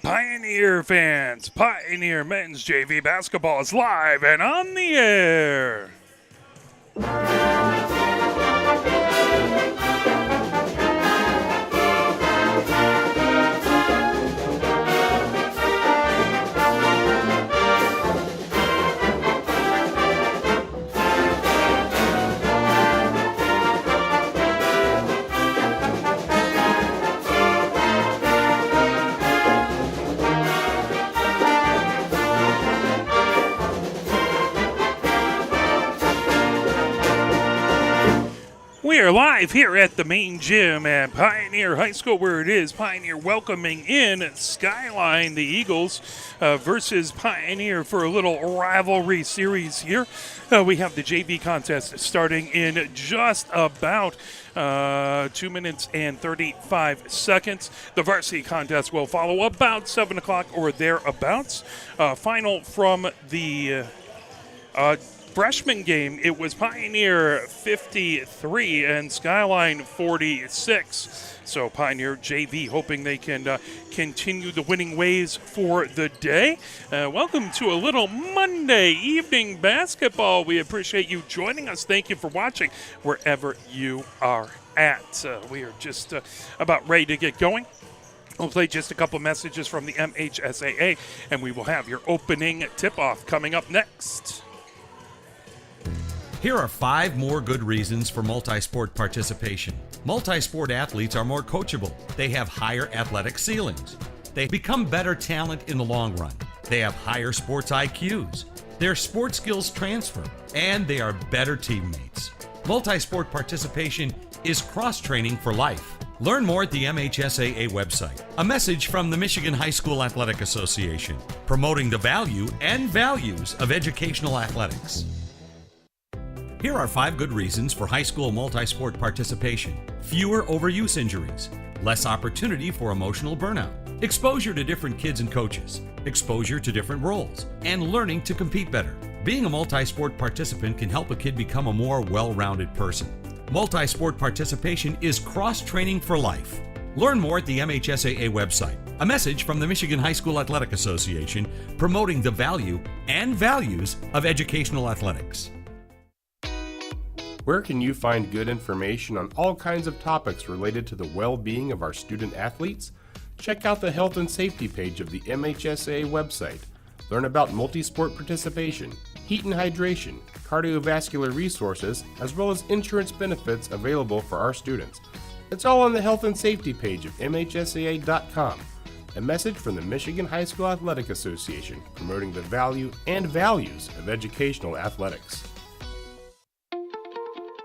Pioneer fans, Pioneer men's JV basketball is live and on the air. We are live here at the main gym at Pioneer High School, where it is Pioneer welcoming in Skyline, the Eagles, versus Pioneer for a little rivalry series here. We have the JV contest starting in just about 2 minutes and 35 seconds. The varsity contest will follow about 7 o'clock or thereabouts. Final from the freshman game, it was Pioneer 53 and Skyline 46. So Pioneer JV hoping they can continue the winning ways for the day. Welcome to a little Monday evening basketball. We appreciate you joining us. Thank you for watching wherever you are at. We are just about ready to get going. We'll play just a couple messages from the MHSAA, and we will have your opening tip-off coming up next. Here are 5 more good reasons for multi-sport participation. Multi-sport athletes are more coachable. They have higher athletic ceilings. They become better talent in the long run. They have higher sports IQs. Their sports skills transfer, and they are better teammates. Multi-sport participation is cross-training for life. Learn more at the MHSAA website. A message from the Michigan High School Athletic Association, promoting the value and values of educational athletics. Here are 5 good reasons for high school multi-sport participation. Fewer overuse injuries, less opportunity for emotional burnout, exposure to different kids and coaches, exposure to different roles, and learning to compete better. Being a multi-sport participant can help a kid become a more well-rounded person. Multi-sport participation is cross-training for life. Learn more at the MHSAA website. A message from the Michigan High School Athletic Association, promoting the value and values of educational athletics. Where can you find good information on all kinds of topics related to the well-being of our student athletes? Check out the health and safety page of the MHSAA website. Learn about multi-sport participation, heat and hydration, cardiovascular resources, as well as insurance benefits available for our students. It's all on the health and safety page of MHSAA.com. A message from the Michigan High School Athletic Association, promoting the value and values of educational athletics.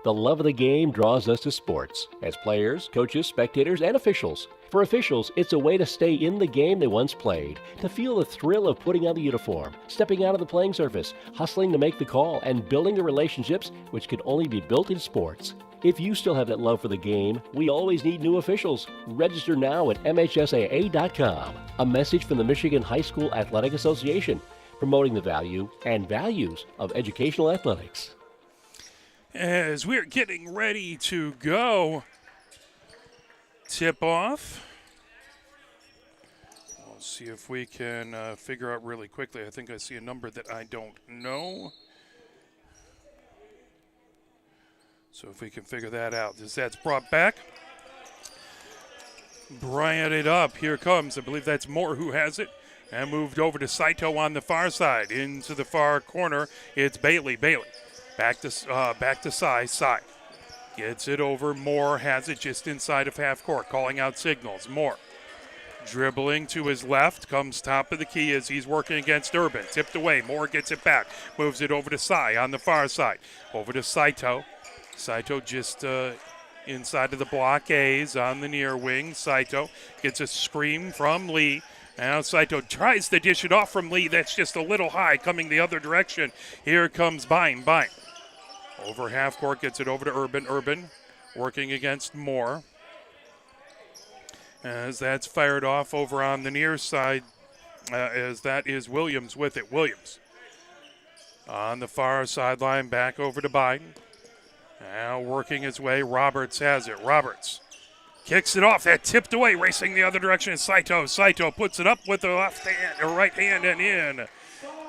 The love of the game draws us to sports, as players, coaches, spectators, and officials. For officials, it's a way to stay in the game they once played, to feel the thrill of putting on the uniform, stepping out of the playing surface, hustling to make the call, and building the relationships which can only be built in sports. If you still have that love for the game, we always need new officials. Register now at MHSAA.com. A message from the Michigan High School Athletic Association, promoting the value and values of educational athletics. As we're getting ready to go, tip off. We'll see if we can figure out really quickly. I think I see a number that I don't know. So if we can figure that out. As that's brought back, Bryant it up. Here comes, I believe that's Moore who has it. And moved over to Saito on the far side. Into the far corner, it's Bailey. Back to Sai. Gets it over. Moore has it just inside of half court. Calling out signals. Moore dribbling to his left. Comes top of the key as he's working against Urban. Tipped away. Moore gets it back. Moves it over to Sai on the far side. Over to Saito. Saito just inside of the blockades on the near wing. Saito gets a screen from Lee. Now Saito tries to dish it off from Lee. That's just a little high coming the other direction. Here comes Bine. Over half court, gets it over to Urban. Urban working against Moore. As that's fired off over on the near side, as that is Williams with it. Williams on the far sideline, back over to Biden. Now working his way, Roberts has it. Roberts Kicks it off. That tipped away. Racing the other direction is Saito. Saito puts it up with the left hand or right hand and in.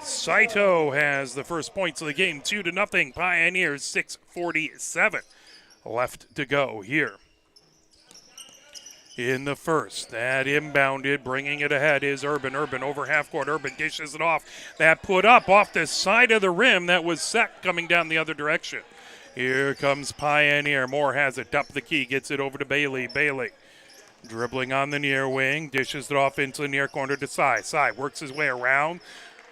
Saito has the first points of the game, 2-0. Pioneers 6:47 left to go here in the first. That inbounded, bringing it ahead is Urban. Urban over half court. Urban dishes it off. That put up off the side of the rim. That was Sek coming down the other direction. Here comes Pioneer. Moore has it. Up the key. Gets it over to Bailey. Bailey dribbling on the near wing. Dishes it off into the near corner to Sai. Sai works his way around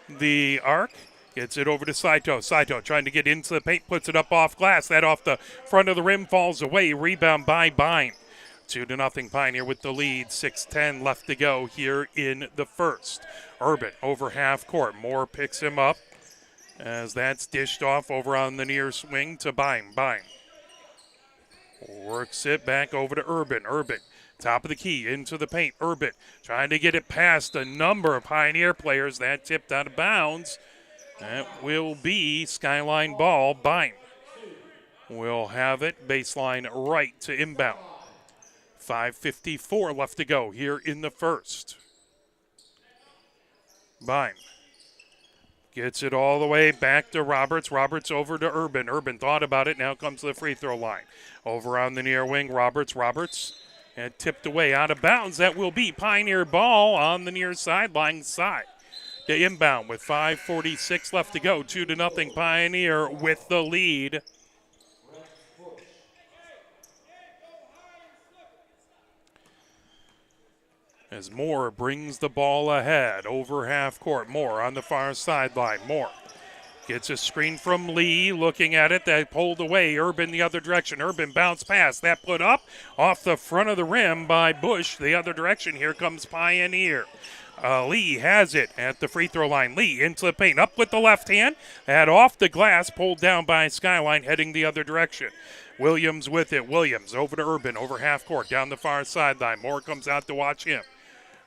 the arc. Gets it over to Saito. Saito trying to get into the paint. Puts it up off glass. That off the front of the rim falls away. Rebound by Bine. 2-0 Pioneer with the lead. 6:10 left to go here in the first. Urban over half court. Moore picks him up as that's dished off over on the near swing to Bine. Bine works it back over to Urban. Urban, top of the key, into the paint. Urban trying to get it past a number of Pioneer players. That tipped out of bounds. That will be Skyline ball. Bine will have it baseline right to inbound. 5:54 left to go here in the first. Bine gets it all the way back to Roberts. Roberts over to Urban. Urban thought about it. Now comes to the free throw line. Over on the near wing, Roberts. Roberts. And tipped away out of bounds. That will be Pioneer ball on the near sideline side. To inbound with 5:46 left to go. 2-0 Pioneer with the lead. As Moore brings the ball ahead over half court. Moore on the far sideline. Moore gets a screen from Lee, looking at it. That pulled away. Urban the other direction. Urban bounce pass. That put up off the front of the rim by Bush. The other direction. Here comes Pioneer. Lee has it at the free throw line. Lee into the paint. Up with the left hand. That off the glass. Pulled down by Skyline, heading the other direction. Williams with it. Williams over to Urban. Over half court. Down the far sideline. Moore comes out to watch him.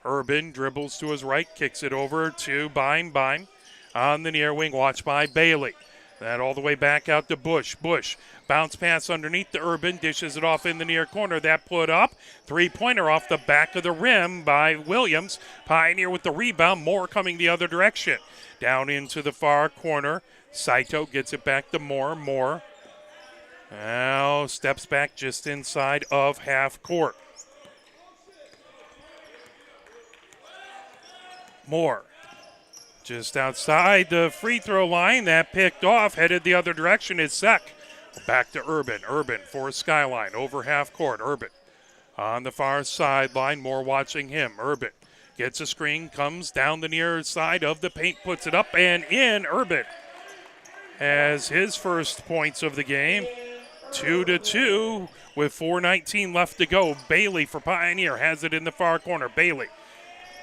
Urban dribbles to his right, kicks it over to Bine. Bine on the near wing, watched by Bailey. That all the way back out to Bush. Bush, bounce pass underneath the Urban, dishes it off in the near corner. That put up, three-pointer off the back of the rim by Williams. Pioneer with the rebound, Moore coming the other direction. Down into the far corner, Saito gets it back to Moore. Moore now steps back just inside of half court. Moore just outside the free throw line. That picked off, headed the other direction is Sek. Back to Urban. Urban for Skyline over half court. Urban on the far sideline. Moore watching him. Urban gets a screen, comes down the near side of the paint, puts it up and in. Urban has his first points of the game. 2-2 with 4:19 left to go. Bailey for Pioneer has it in the far corner. Bailey.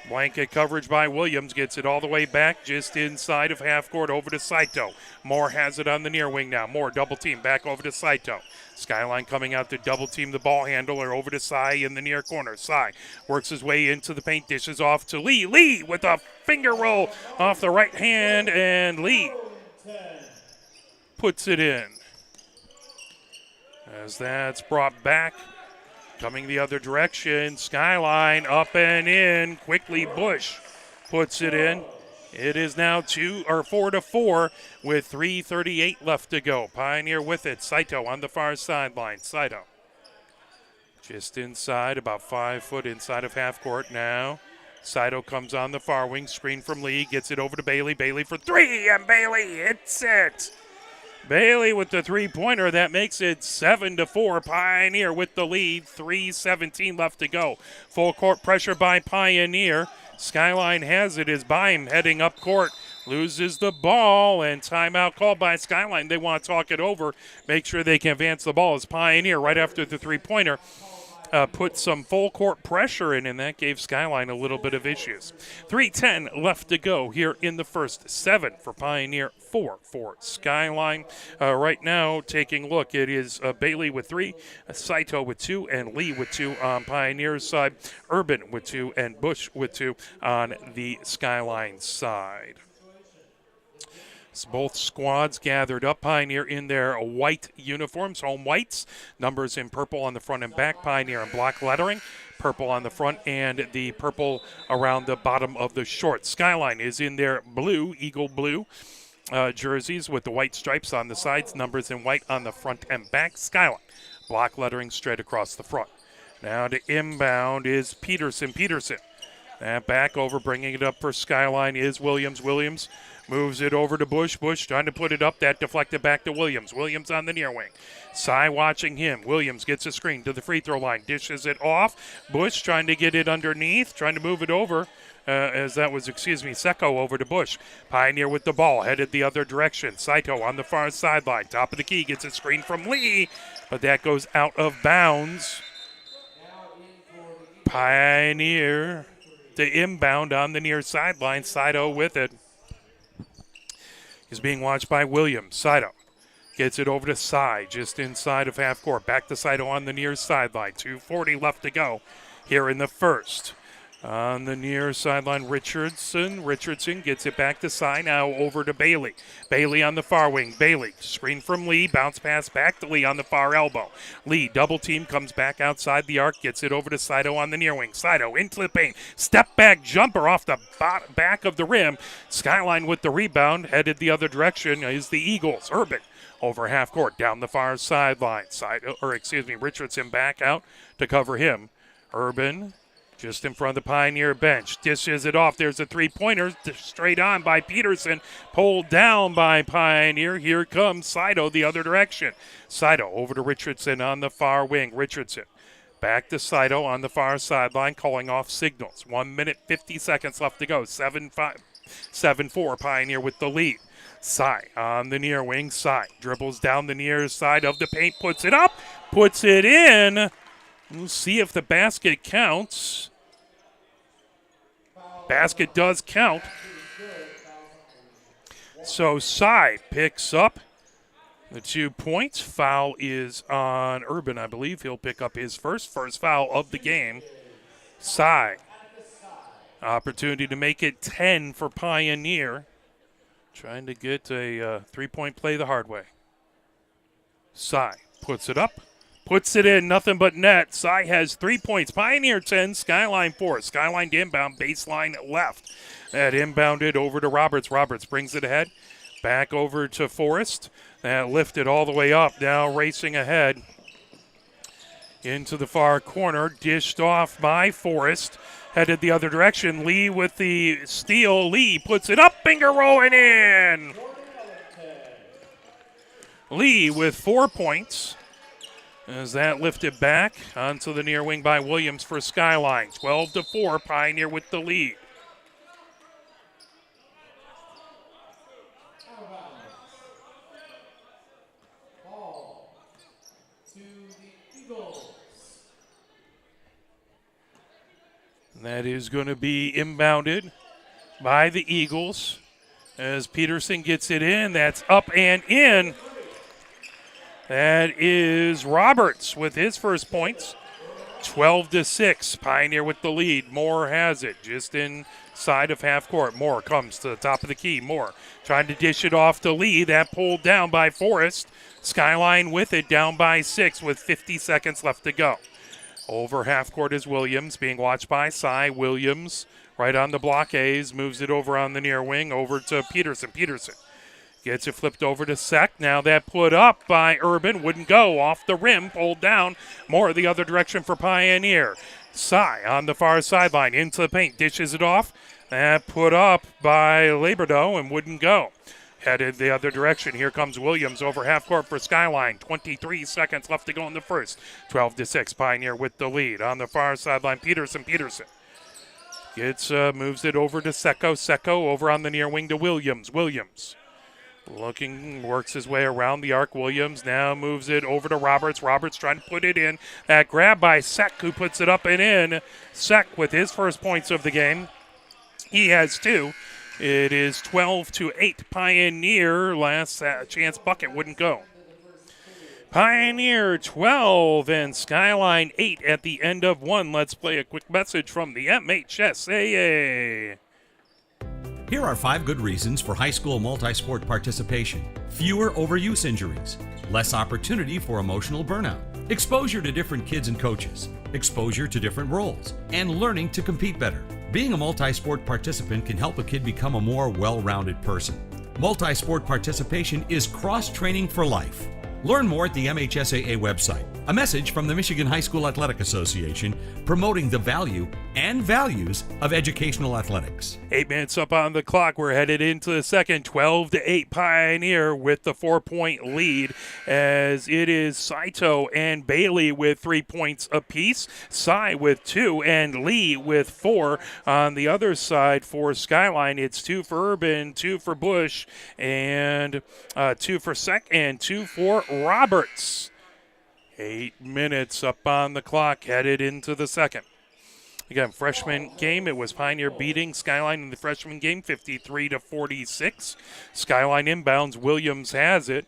Blanket coverage by Williams, gets it all the way back just inside of half court over to Saito. Moore has it on the near wing now. Moore double team back over to Saito. Skyline coming out to double team the ball handler over to Sai in the near corner. Sai works his way into the paint, dishes off to Lee. Lee with a finger roll off the right hand, and Lee puts it in. As that's brought back. Coming the other direction, Skyline up and in. Quickly Bush puts it in. It is now 4-4 with 3:38 left to go. Pioneer with it. Saito on the far sideline. Saito just inside, about 5 foot inside of half court now. Saito comes on the far wing. Screen from Lee. Gets it over to Bailey. Bailey for three, and Bailey hits it. Bailey with the three-pointer. That makes it 7-4. Pioneer with the lead. 3:17 left to go. Full court pressure by Pioneer. Skyline has it as Bime heading up court. Loses the ball, and timeout called by Skyline. They want to talk it over, make sure they can advance the ball as Pioneer right after the three-pointer put some full court pressure in, and that gave Skyline a little bit of issues. 3:10 left to go here in the first. 7 for Pioneer, 4 for Skyline. Right now, taking a look, it is Bailey with 3, Saito with 2, and Lee with 2 on Pioneer's side. Urban with 2, and Bush with 2 on the Skyline side. As both squads gathered up. Pioneer in their white uniforms, home whites. Numbers in purple on the front and back. Pioneer in black lettering. Purple on the front and the purple around the bottom of the shorts. Skyline is in their blue, eagle blue jerseys with the white stripes on the sides. Numbers in white on the front and back. Skyline, black lettering straight across the front. Now to inbound is Peterson. And back over, bringing it up for Skyline is Williams. Williams moves it over to Bush. Bush trying to put it up. That deflected back to Williams. Williams on the near wing. Cy watching him. Williams gets a screen to the free throw line. Dishes it off. Bush trying to get it underneath. Trying to move it over. Secco over to Bush. Pioneer with the ball. Headed the other direction. Saito on the far sideline. Top of the key. Gets a screen from Lee. But that goes out of bounds. Pioneer to inbound on the near sideline. Saito with it. He's being watched by Williams. Saito gets it over to Cy, just inside of half court. Back to Saito on the near sideline. 2:40 left to go here in the first. On the near sideline, Richardson gets it back to Cy. Now over to Bailey. Bailey on the far wing. Bailey, screen from Lee. Bounce pass back to Lee on the far elbow. Lee, double team, comes back outside the arc. Gets it over to Saito on the near wing. Saito into the paint. Step back jumper off the back of the rim. Skyline with the rebound. Headed the other direction is the Eagles. Urban over half court down the far sideline. Richardson back out to cover him. Urban just in front of the Pioneer bench. Dishes it off. There's a three-pointer straight on by Peterson. Pulled down by Pioneer. Here comes Saito the other direction. Saito over to Richardson on the far wing. Richardson back to Saito on the far sideline, calling off signals. 1 minute, 50 seconds left to go. 7-4 Pioneer with the lead. Cy on the near wing. Cy dribbles down the near side of the paint. Puts it up. Puts it in. We'll see if the basket counts. Basket does count. So Cy picks up the 2 points. Foul is on Urban, I believe. He'll pick up his first foul of the game. Cy. Opportunity to make it 10 for Pioneer. Trying to get a three-point play the hard way. Cy puts it up. Puts it in, nothing but net. Cy has 3 points. Pioneer 10, Skyline 4. Skyline to inbound, baseline left. That inbounded over to Roberts. Roberts brings it ahead. Back over to Forrest. That lifted all the way up. Now racing ahead into the far corner. Dished off by Forrest. Headed the other direction. Lee with the steal. Lee puts it up. Finger rolling in. Lee with 4 points. As that lifted back onto the near wing by Williams for Skyline. 12-4, Pioneer with the lead. Ball to the Eagles. And that is going to be inbounded by the Eagles as Peterson gets it in. That's up and in. That is Roberts with his first points. 12-6. Pioneer with the lead. Moore has it just inside of half court. Moore comes to the top of the key. Moore trying to dish it off to Lee. That pulled down by Forrest. Skyline with it, down by 6 with 50 seconds left to go. Over half court is Williams, being watched by Cy. Williams right on the blockades. Moves it over on the near wing. Over to Peterson. Peterson gets it flipped over to Sec. Now that put up by Urban. Wouldn't go. Off the rim. Pulled down. More the other direction for Pioneer. Cy on the far sideline. Into the paint. Dishes it off. That put up by Labordeaux and wouldn't go. Headed the other direction. Here comes Williams over half court for Skyline. 23 seconds left to go in the first. 12-6. Pioneer with the lead. On the far sideline, Peterson. Moves it over to Secco. Secco over on the near wing to Williams. Looking, works his way around the arc. Williams now moves it over to Roberts. Roberts trying to put it in. That grab by Sec, who puts it up and in. Sec with his first points of the game. He has 2. It is 12-8. Pioneer, last chance bucket, wouldn't go. Pioneer 12 and Skyline 8 at the end of 1. Let's play a quick message from the MHSAA. Here are 5 good reasons for high school multi-sport participation. Fewer overuse injuries, less opportunity for emotional burnout, exposure to different kids and coaches, exposure to different roles, and learning to compete better. Being a multi-sport participant can help a kid become a more well-rounded person. Multi-sport participation is cross-training for life. Learn more at the MHSAA website. A message from the Michigan High School Athletic Association promoting the value and values of educational athletics. 8 minutes up on the clock. We're headed into the second. 12-8 Pioneer with the 4-point lead, as it is Saito and Bailey with 3 points apiece. Cy with 2 and Lee with 4. On the other side for Skyline, it's 2 for Urban, 2 for Bush, and 2 for Sec, and 2 for Roberts. 8 minutes up on the clock, headed into the second. Again, freshman game, it was Pioneer beating Skyline in the freshman game, 53-46. Skyline inbounds, Williams has it.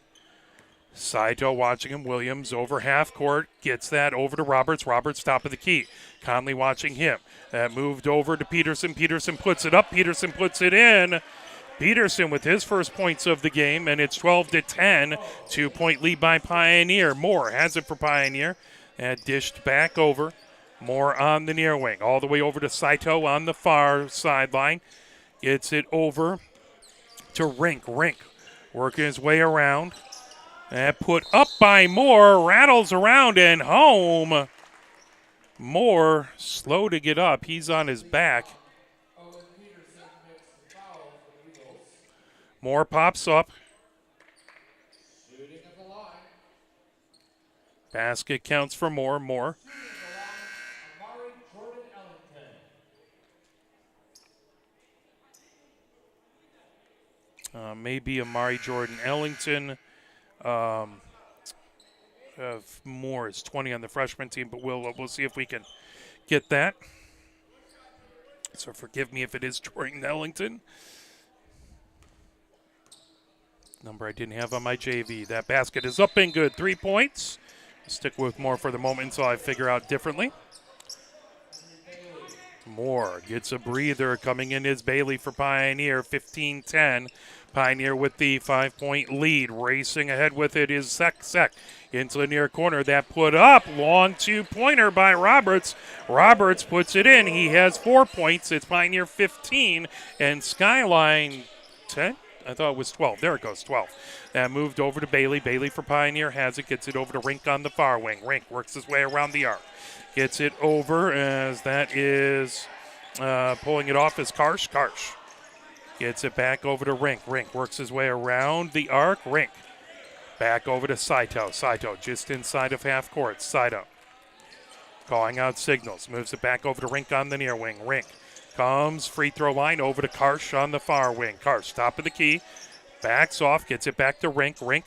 Saito watching him, Williams over half court, gets that over to Roberts. Roberts top of the key. Conley watching him. That moved over to Peterson. Peterson puts it up. Peterson puts it in. Peterson with his first points of the game, and it's 12-10. 2-point lead by Pioneer. Moore has it for Pioneer. And dished back over. Moore on the near wing. All the way over to Saito on the far sideline. Gets it over to Rink. Rink working his way around. And put up by Moore. Rattles around and home. Moore slow to get up. He's on his back. Moore pops up. Basket counts for Moore. Moore. Maybe Amari Jordan Ellington. Moore is 20 on the freshman team, but we'll see if we can get that. So forgive me if it is Jordan Ellington. Number I didn't have on my JV. That basket is up and good. 3 points. Stick with Moore for the moment until I figure out differently. Moore gets a breather. Coming in is Bailey for Pioneer. 15-10. Pioneer with the 5-point lead. Racing ahead with it is Sec into the near corner. That put up. Long 2-pointer by Roberts. Roberts puts it in. He has 4 points. It's Pioneer 15 and Skyline 10. I thought it was 12. There it goes, 12. That moved over to Bailey. Bailey for Pioneer has it. Gets it over to Rink on the far wing. Rink works his way around the arc. Gets it over as that is pulling it off as Karsh. Karsh gets it back over to Rink. Rink works his way around the arc. Rink back over to Saito. Saito just inside of half court. Saito calling out signals. Moves it back over to Rink on the near wing. Rink comes free throw line over to Karsh on the far wing. Karsh top of the key. Backs off. Gets it back to Rink. Rink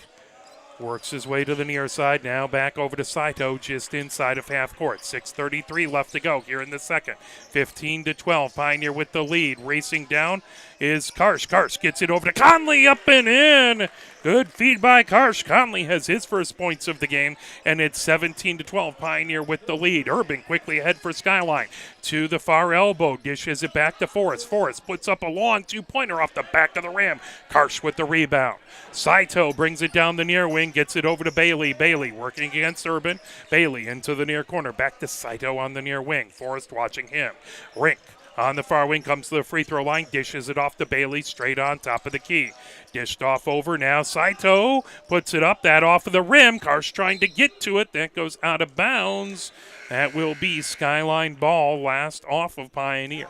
works his way to the near side. Now back over to Saito just inside of half court. 6:33 left to go here in the second. 15-12. Pioneer with the lead. Racing down is Karsh. Karsh gets it over to Conley. Up and in. Good feed by Karsh. Conley has his first points of the game, and it's 17-12. Pioneer with the lead. Urban quickly ahead for Skyline. To the far elbow. Dishes it back to Forrest. Forrest puts up a long 2-pointer off the back of the rim. Karsh with the rebound. Saito brings it down the near wing. Gets it over to Bailey. Bailey working against Urban. Bailey into the near corner. Back to Saito on the near wing. Forrest watching him. Rink on the far wing comes to the free throw line. Dishes it off to Bailey straight on top of the key. Dished off over now. Saito puts it up. That off of the rim. Karsh trying to get to it. That goes out of bounds. That will be Skyline ball. Last off of Pioneer.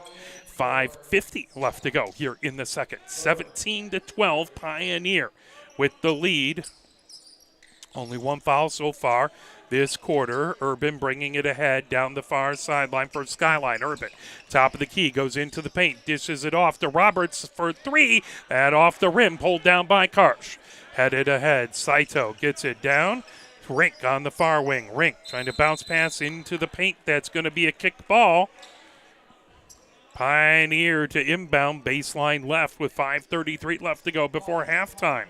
5:50 left to go here in the second. 17-12 Pioneer with the lead. Only one foul so far this quarter. Urban bringing it ahead down the far sideline for Skyline. Urban, top of the key, goes into the paint, dishes it off to Roberts for 3. That off the rim, pulled down by Karsh. Headed ahead, Saito gets it down. Rink on the far wing. Rink trying to bounce pass into the paint. That's going to be a kick ball. Pioneer to inbound, baseline left with 5:33 left to go before halftime.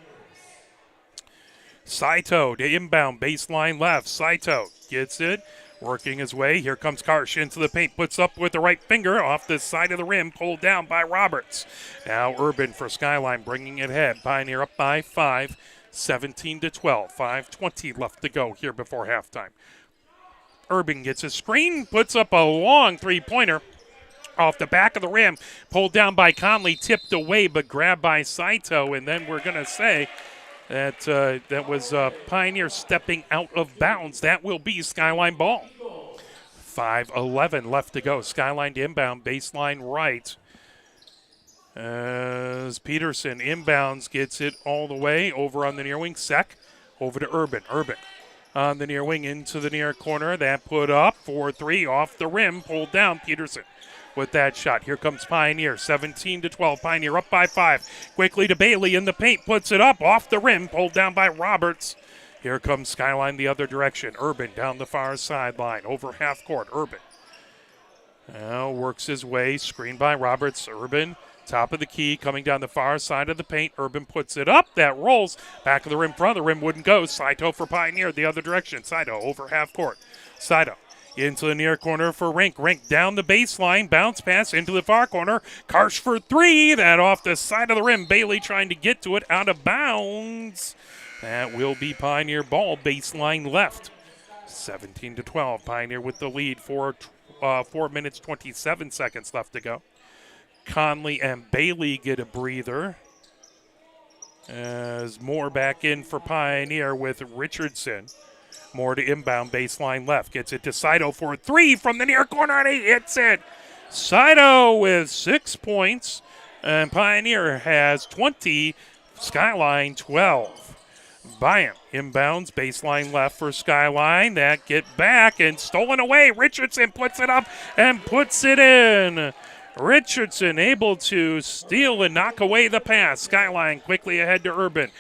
Saito to inbound, baseline left. Saito gets it, Working his way, here comes Karsh into the paint, puts up with the right finger off the side of the rim, pulled down by Roberts. Now Urban for Skyline, bringing it ahead. Pioneer up by 5, 17-12, 5:20 left to go here before halftime. Urban gets a screen, puts up a long three-pointer off the back of the rim, pulled down by Conley, tipped away, but grabbed by Saito, and then we're going to say that that was Pioneer stepping out of bounds. That will be Skyline ball. 5:11 left to go. Skyline to inbound, baseline right. As Peterson inbounds, gets it all the way over on the near wing. Sek over to Urban. Urban on the near wing into the near corner. That put up for 3 off the rim, pulled down. Peterson with that shot. Here comes Pioneer, 17-12. Pioneer up by 5. Quickly to Bailey in the paint, puts it up off the rim, pulled down by Roberts. Here comes Skyline the other direction. Urban down the far sideline, over half court. Urban now works his way, screened by Roberts. Urban, top of the key, coming down the far side of the paint. Urban puts it up, that rolls. Back of the rim, front of the rim, wouldn't go. Saito for Pioneer, the other direction. Saito over half court. Saito into the near corner for Rink. Rink down the baseline, bounce pass into the far corner. Karsh for 3, that off the side of the rim. Bailey trying to get to it, out of bounds. That will be Pioneer ball, baseline left. 17-12, Pioneer with the lead for 4 minutes, 27 seconds left to go. Conley and Bailey get a breather. As Moore back in for Pioneer with Richardson. Moore to inbound, baseline left. Gets it to Saito for 3 from the near corner, and he hits it. Saito with 6 points, and Pioneer has 20, Skyline 12. Byam inbounds, baseline left for Skyline. That get back and stolen away. Richardson puts it up and puts it in. Richardson able to steal and knock away the pass. Skyline quickly ahead to Urban.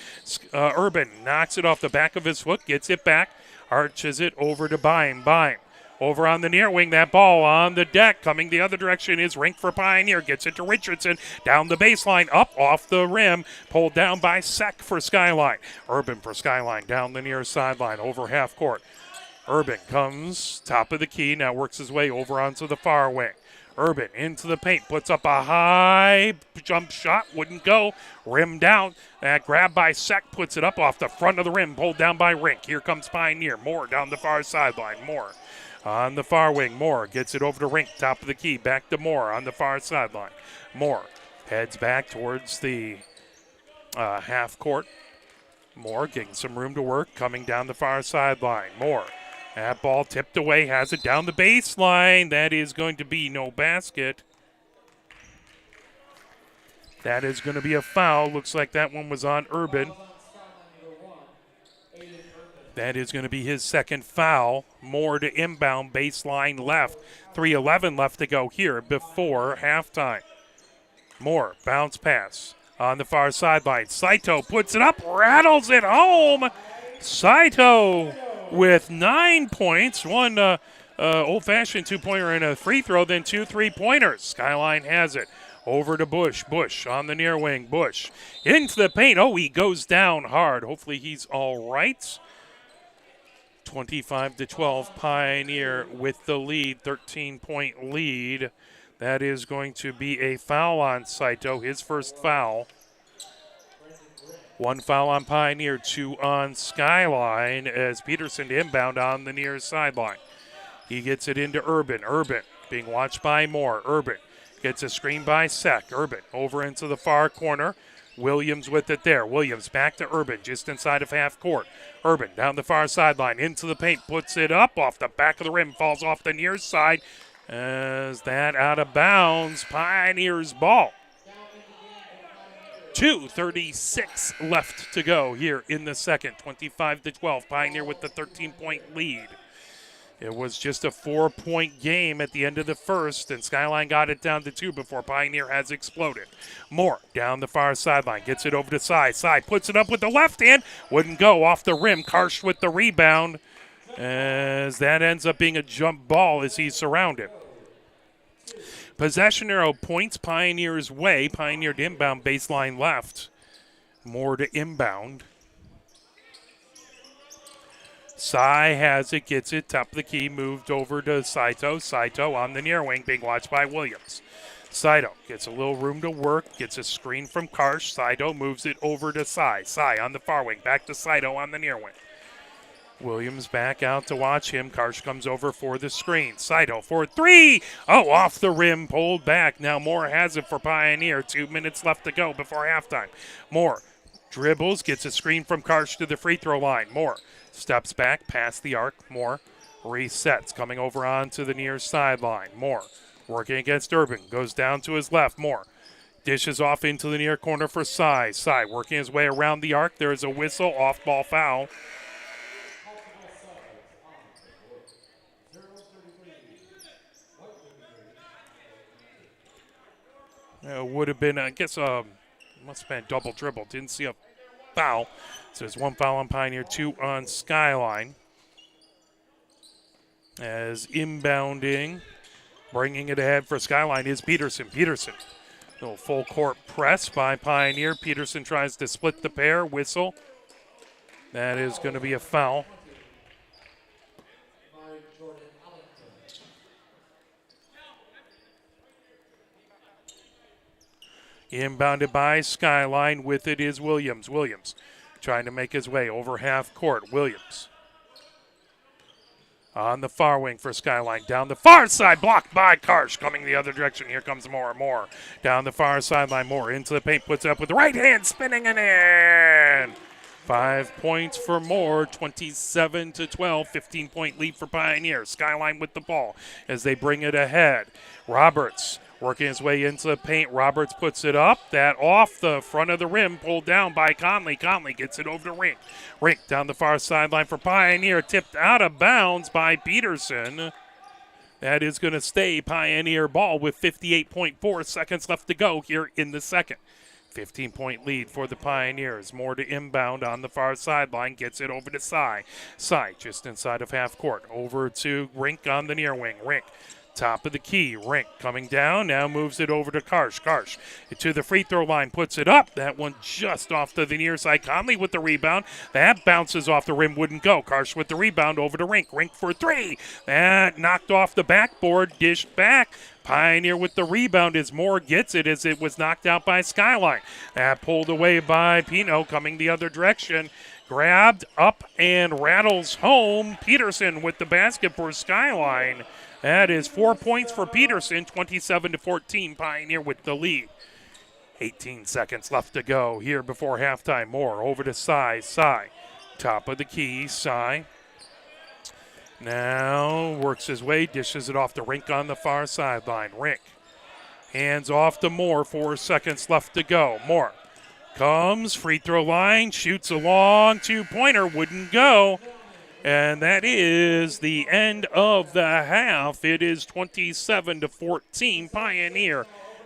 Urban knocks it off the back of his foot, gets it back, arches it over to Byam. Byam over on the near wing, that ball on the deck. Coming the other direction is Rink for Pioneer. Gets it to Richardson. Down the baseline, up off the rim. Pulled down by Sek for Skyline. Urban for Skyline down the near sideline over half court. Urban comes top of the key, now works his way over onto the far wing. Urban into the paint, puts up a high jump shot, wouldn't go, rimmed out. That grab by Sek puts it up off the front of the rim, pulled down by Rink. Here comes Pioneer. Moore down the far sideline. Moore on the far wing. Moore gets it over to Rink, top of the key, back to Moore on the far sideline. Moore heads back towards the half court. Moore getting some room to work, coming down the far sideline. Moore. That ball tipped away, has it down the baseline. That is going to be no basket. That is going to be a foul. Looks like that one was on Urban. That is going to be his second foul. Moore to inbound, baseline left. 3:11 left to go here before halftime. Moore, bounce pass on the far sideline. Saito puts it up, rattles it home. Saito with 9 points, one old-fashioned two-pointer and a free throw, then 2 3-pointers. Skyline has it. Over to Bush. Bush on the near wing. Bush into the paint. Oh, he goes down hard. Hopefully he's all right. 25-12, Pioneer with the lead, 13-point lead. That is going to be a foul on Saito, his first foul. 1 foul on Pioneer, 2 on Skyline as Peterson inbound on the near sideline. He gets it into Urban. Urban being watched by Moore. Urban gets a screen by Sek. Urban over into the far corner. Williams with it there. Williams back to Urban just inside of half court. Urban down the far sideline into the paint. Puts it up off the back of the rim. Falls off the near side. As that out of bounds. Pioneers ball. 2:36 left to go here in the second. 25-12. Pioneer with the 13-point lead. It was just a 4-point game at the end of the first, and Skyline got it down to 2 before Pioneer has exploded. Moore down the far sideline, gets it over to Cy. Cy puts it up with the left hand, wouldn't go off the rim. Karsh with the rebound, as that ends up being a jump ball as he's surrounded. Possession arrow points Pioneer's way. Pioneer to inbound, baseline left. Moore to inbound. Sai has it, gets it, top of the key, moved over to Saito. Saito on the near wing, being watched by Williams. Saito gets a little room to work, gets a screen from Karsh. Saito moves it over to Sai. Sai on the far wing, back to Saito on the near wing. Williams back out to watch him. Karsh comes over for the screen. Saito for three. Oh, off the rim, pulled back. Now Moore has it for Pioneer. 2 minutes left to go before halftime. Moore dribbles, gets a screen from Karsh to the free throw line. Moore steps back past the arc. Moore resets, coming over onto the near sideline. Moore working against Urban, goes down to his left. Moore dishes off into the near corner for Sai. Sai working his way around the arc. There is a whistle, off-ball foul. Would have been, I guess, must have been a double dribble. Didn't see a foul. So there's one foul on Pioneer, 2 on Skyline. As inbounding, bringing it ahead for Skyline is Peterson. Peterson, little full court press by Pioneer. Peterson tries to split the pair, whistle. That is going to be a foul. Inbounded by Skyline. With it is Williams. Williams trying to make his way over half court. Williams on the far wing for Skyline. Down the far side, blocked by Karsh. Coming the other direction. Here comes Moore. Moore down the far sideline. Moore into the paint. Puts it up with the right hand. Spinning and in. 5 points for Moore. 27-12. 15-point lead for Pioneer. Skyline with the ball as they bring it ahead. Roberts working his way into the paint. Roberts puts it up. That off the front of the rim, pulled down by Conley. Conley gets it over to Rink. Rink down the far sideline for Pioneer. Tipped out of bounds by Peterson. That is going to stay Pioneer ball with 58.4 seconds left to go here in the second. 15-point lead for the Pioneers. More to inbound on the far sideline. Gets it over to Sai. Sai just inside of half court. Over to Rink on the near wing. Rink top of the key. Rink coming down. Now moves it over to Karsh. Karsh to the free throw line. Puts it up. That one just off to the near side. Conley with the rebound. That bounces off the rim. Wouldn't go. Karsh with the rebound over to Rink. Rink for three. That knocked off the backboard. Dished back. Pioneer with the rebound as Moore gets it as it was knocked out by Skyline. That pulled away by Pino coming the other direction. Grabbed up and rattles home. Peterson with the basket for Skyline. That is 4 points for Peterson, 27-14. Pioneer with the lead. 18 seconds left to go here before halftime. Moore over to Sai. Sai, top of the key. Sai now works his way, dishes it off to Rink on the far sideline. Rink hands off to Moore. 4 seconds left to go. Moore comes, free throw line, shoots a long two-pointer, wouldn't go. And that is the end of the half. It is 27-14. Pioneer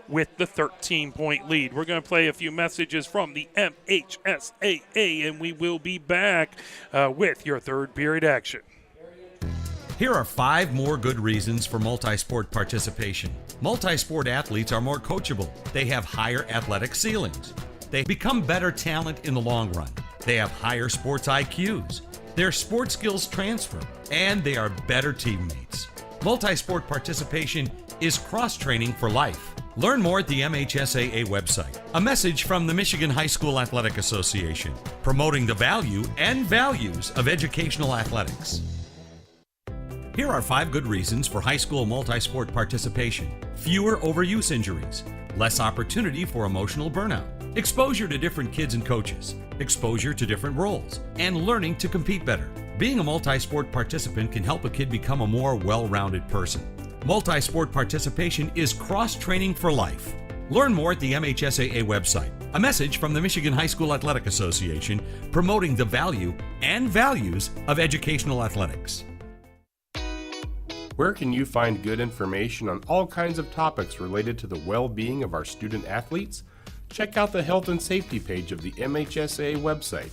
with the 13-point lead. We're going to play a few messages from the MHSAA, and we will be back with your third period action. Here are 5 more good reasons for multi-sport participation. Multi-sport athletes are more coachable. They have higher athletic ceilings. They become better talent in the long run. They have higher sports IQs. Their sports skills transfer, and they are better teammates. Multi-sport participation is cross-training for life. Learn more at the MHSAA website. A message from the Michigan High School Athletic Association, promoting the value and values of educational athletics. Here are 5 good reasons for high school multi-sport participation. Fewer overuse injuries, less opportunity for emotional burnout, exposure to different kids and coaches, exposure to different roles, and learning to compete better. Being a multi-sport participant can help a kid become a more well-rounded person. Multi-sport participation is cross-training for life. Learn more at the MHSAA website. A message from the Michigan High School Athletic Association, promoting the value and values of educational athletics. Where can you find good information on all kinds of topics related to the well-being of our student athletes? Check out the health and safety page of the MHSAA website.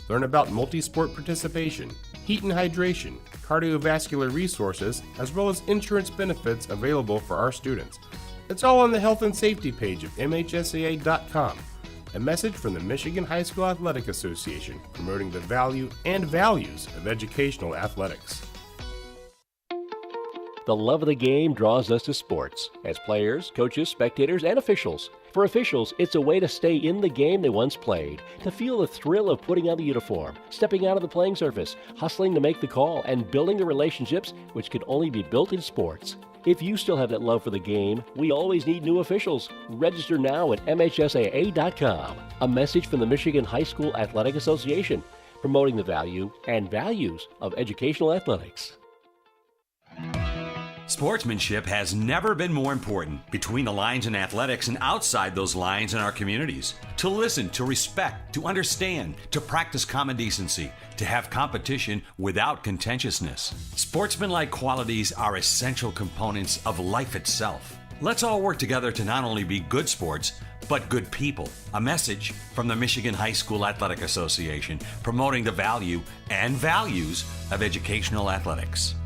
Learn about multi-sport participation, heat and hydration, cardiovascular resources, as well as insurance benefits available for our students. It's all on the health and safety page of MHSAA.com. A message from the Michigan High School Athletic Association, promoting the value and values of educational athletics. The love of the game draws us to sports as players, coaches, spectators, and officials. For officials, it's a way to stay in the game they once played, to feel the thrill of putting on the uniform, stepping out of the playing surface, hustling to make the call, and building the relationships which can only be built in sports. If you still have that love for the game, we always need new officials. Register now at MHSAA.com. A message from the Michigan High School Athletic Association, promoting the value and values of educational athletics. Sportsmanship has never been more important between the lines in athletics and outside those lines in our communities. To listen, to respect, to understand, to practice common decency, to have competition without contentiousness. Sportsmanlike qualities are essential components of life itself. Let's all work together to not only be good sports, but good people. A message from the Michigan High School Athletic Association, promoting the value and values of educational athletics.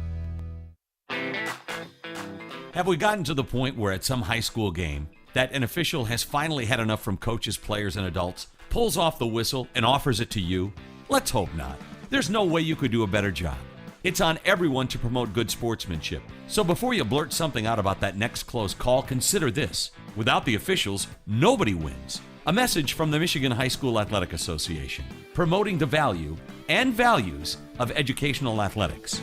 Have we gotten to the point where at some high school game that an official has finally had enough from coaches, players, and adults, pulls off the whistle, and offers it to you? Let's hope not. There's no way you could do a better job. It's on everyone to promote good sportsmanship. So before you blurt something out about that next close call, consider this. Without the officials, nobody wins. A message from the Michigan High School Athletic Association, promoting the value and values of educational athletics.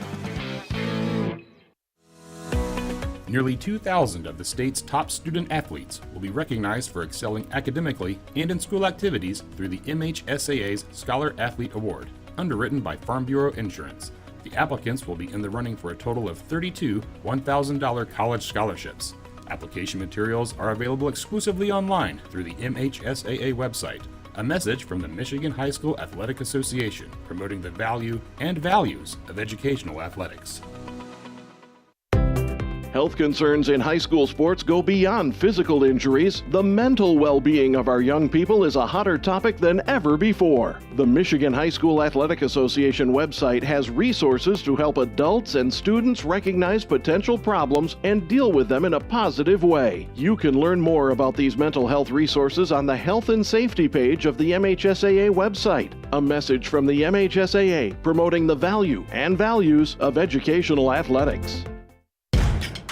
Nearly 2,000 of the state's top student athletes will be recognized for excelling academically and in school activities through the MHSAA's Scholar Athlete Award, underwritten by Farm Bureau Insurance. The applicants will be in the running for a total of 32 $1,000 college scholarships. Application materials are available exclusively online through the MHSAA website. A message from the Michigan High School Athletic Association, promoting the value and values of educational athletics. Health concerns in high school sports go beyond physical injuries. The mental well-being of our young people is a hotter topic than ever before. The Michigan High School Athletic Association website has resources to help adults and students recognize potential problems and deal with them in a positive way. You can learn more about these mental health resources on the Health and Safety page of the MHSAA website. A message from the MHSAA promoting the value and values of educational athletics.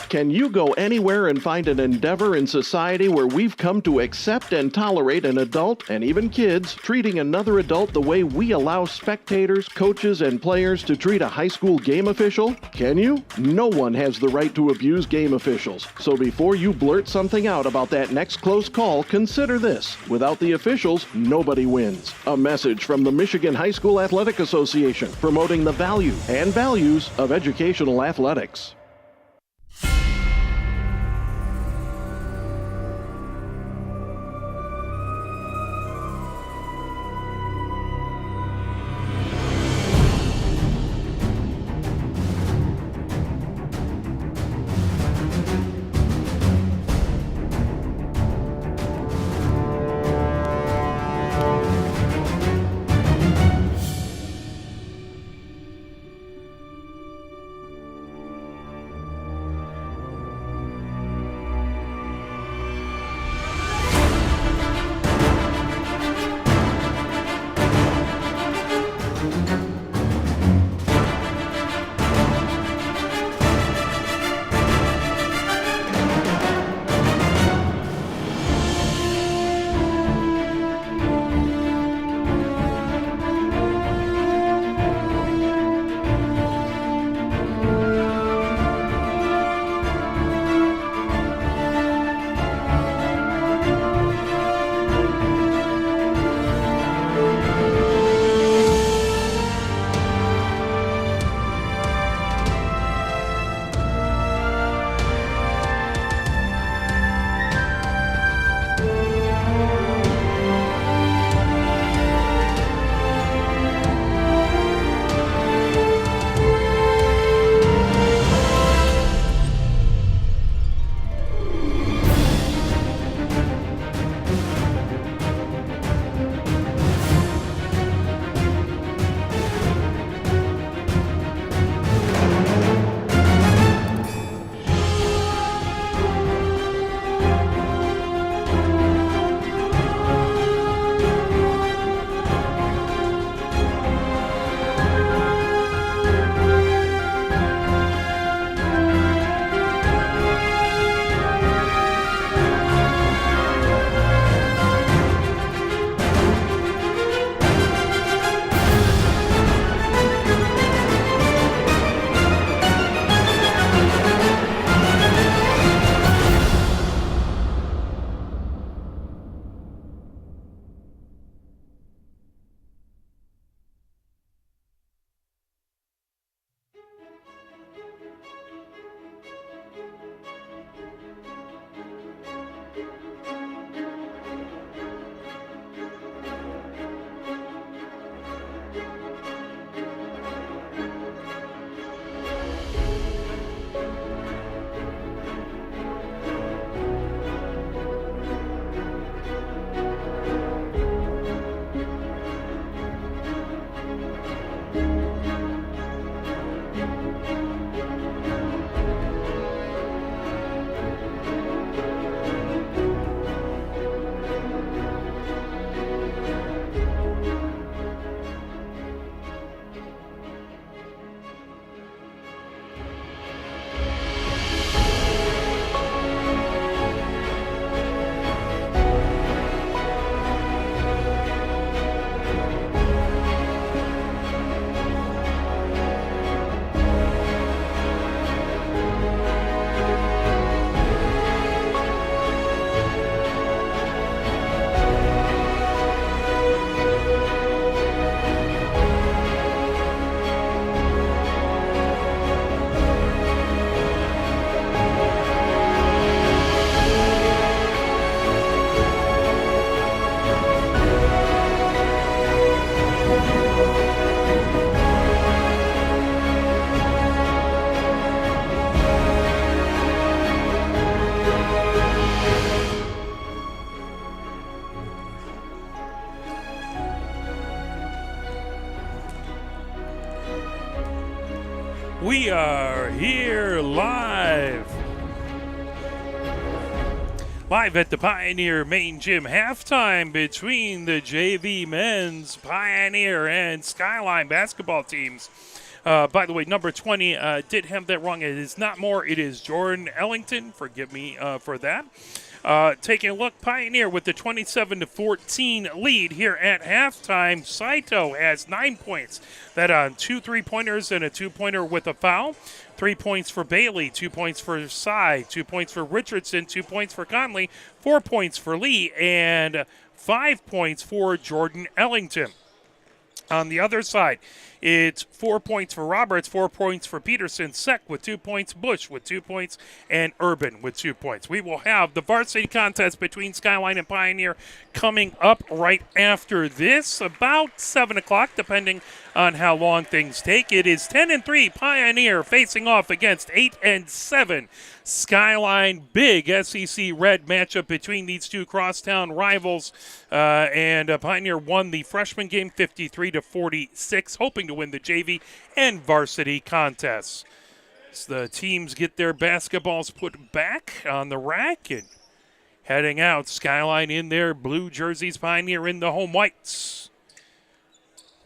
Can you go anywhere and find an endeavor in society where we've come to accept and tolerate an adult, and even kids, treating another adult the way we allow spectators, coaches, and players to treat a high school game official? Can you? No one has the right to abuse game officials. So before you blurt something out about that next close call, consider this. Without the officials, nobody wins. A message from the Michigan High School Athletic Association, promoting the value and values of educational athletics. We are here live. Live at the Pioneer Main Gym, halftime between the JV men's Pioneer and Skyline basketball teams. By the way, number 20 did have that wrong. It is not Moore. It is Jordan Ellington. Forgive me for that. Taking a look, Pioneer with the 27-14 lead here at halftime. Saito has 9 points. That on 2 3-pointers and a 2-pointer with a foul. 3 points for Bailey, 2 points for Sy, 2 points for Richardson, 2 points for Conley, 4 points for Lee, and 5 points for Jordan Ellington. On the other side, it's 4 points for Roberts, 4 points for Peterson, Sek with 2 points, Bush with 2 points, and Urban with 2 points. We will have the varsity contest between Skyline and Pioneer coming up right after this, about 7 o'clock, depending on how long things take. It is 10-3 Pioneer facing off against 8-7 Skyline. Big SEC Red matchup between these two crosstown rivals, and Pioneer won the freshman game 53-46, hoping to win the JV and varsity contests. So the teams get their basketballs put back on the rack and heading out. Skyline in their blue jerseys, Pioneer in the home whites.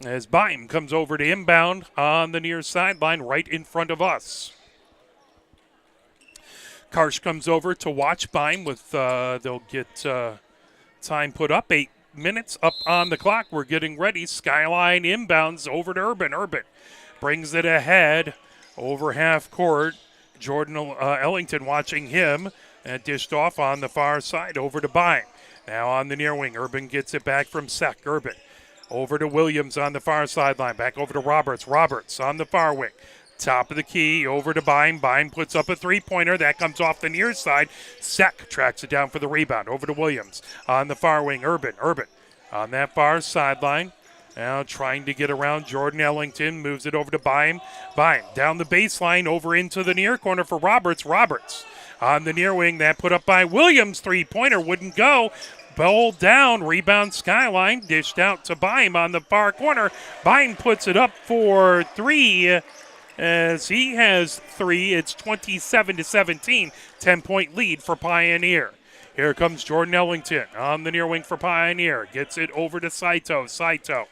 As Bime comes over to inbound on the near sideline right in front of us. Karsh comes over to watch Bime with, they'll get time put up, 8 minutes up on the clock. We're getting ready. Skyline inbounds over to Urban. Urban brings it ahead over half court. Jordan Ellington watching him and dished off on the far side over to Bime. Now on the near wing, Urban gets it back from Sek. Urban over to Williams on the far sideline. Back over to Roberts. Roberts on the far wing. Top of the key, over to Bime. Bime puts up a three-pointer. That comes off the near side. Sek tracks it down for the rebound. Over to Williams. On the far wing, Urban. Urban on that far sideline. Now trying to get around Jordan Ellington. Moves it over to Bime. Bime down the baseline, over into the near corner for Roberts. Roberts on the near wing. That put up by Williams. Three-pointer wouldn't go. Bowled down, rebound Skyline, dished out to Bime on the far corner. Bime puts it up for 3 as he has 3. It's 27-17, 10-point lead for Pioneer. Here comes Jordan Ellington on the near wing for Pioneer. Gets it over to Saito. Saito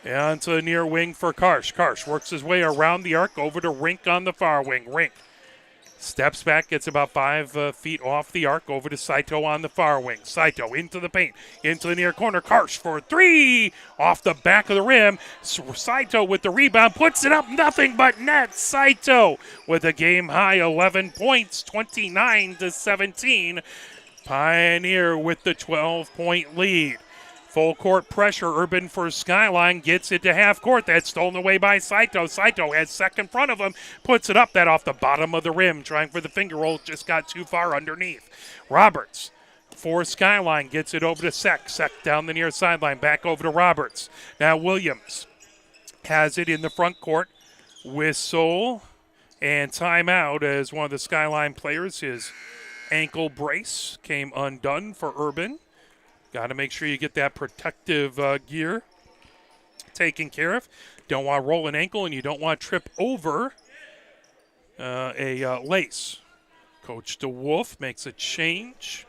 onto the near wing for Karsh. Karsh works his way around the arc over to Rink on the far wing. Rink steps back, gets about 5 feet off the arc, over to Saito on the far wing. Saito into the paint, into the near corner. Karsh for 3, off the back of the rim. Saito with the rebound, puts it up, nothing but net. Saito with a game-high 11 points, 29-17. Pioneer with the 12-point lead. Full court pressure, Urban for Skyline, gets it to half court. That's stolen away by Saito. Saito has Sek in front of him, puts it up, that off the bottom of the rim, trying for the finger roll, just got too far underneath. Roberts for Skyline, gets it over to Sek. Sek down the near sideline, back over to Roberts. Now Williams has it in the front court. Whistle and timeout as one of the Skyline players, his ankle brace came undone for Urban. Got to make sure you get that protective gear taken care of. Don't want to roll an ankle, and you don't want to trip over a lace. Coach DeWolf makes a change.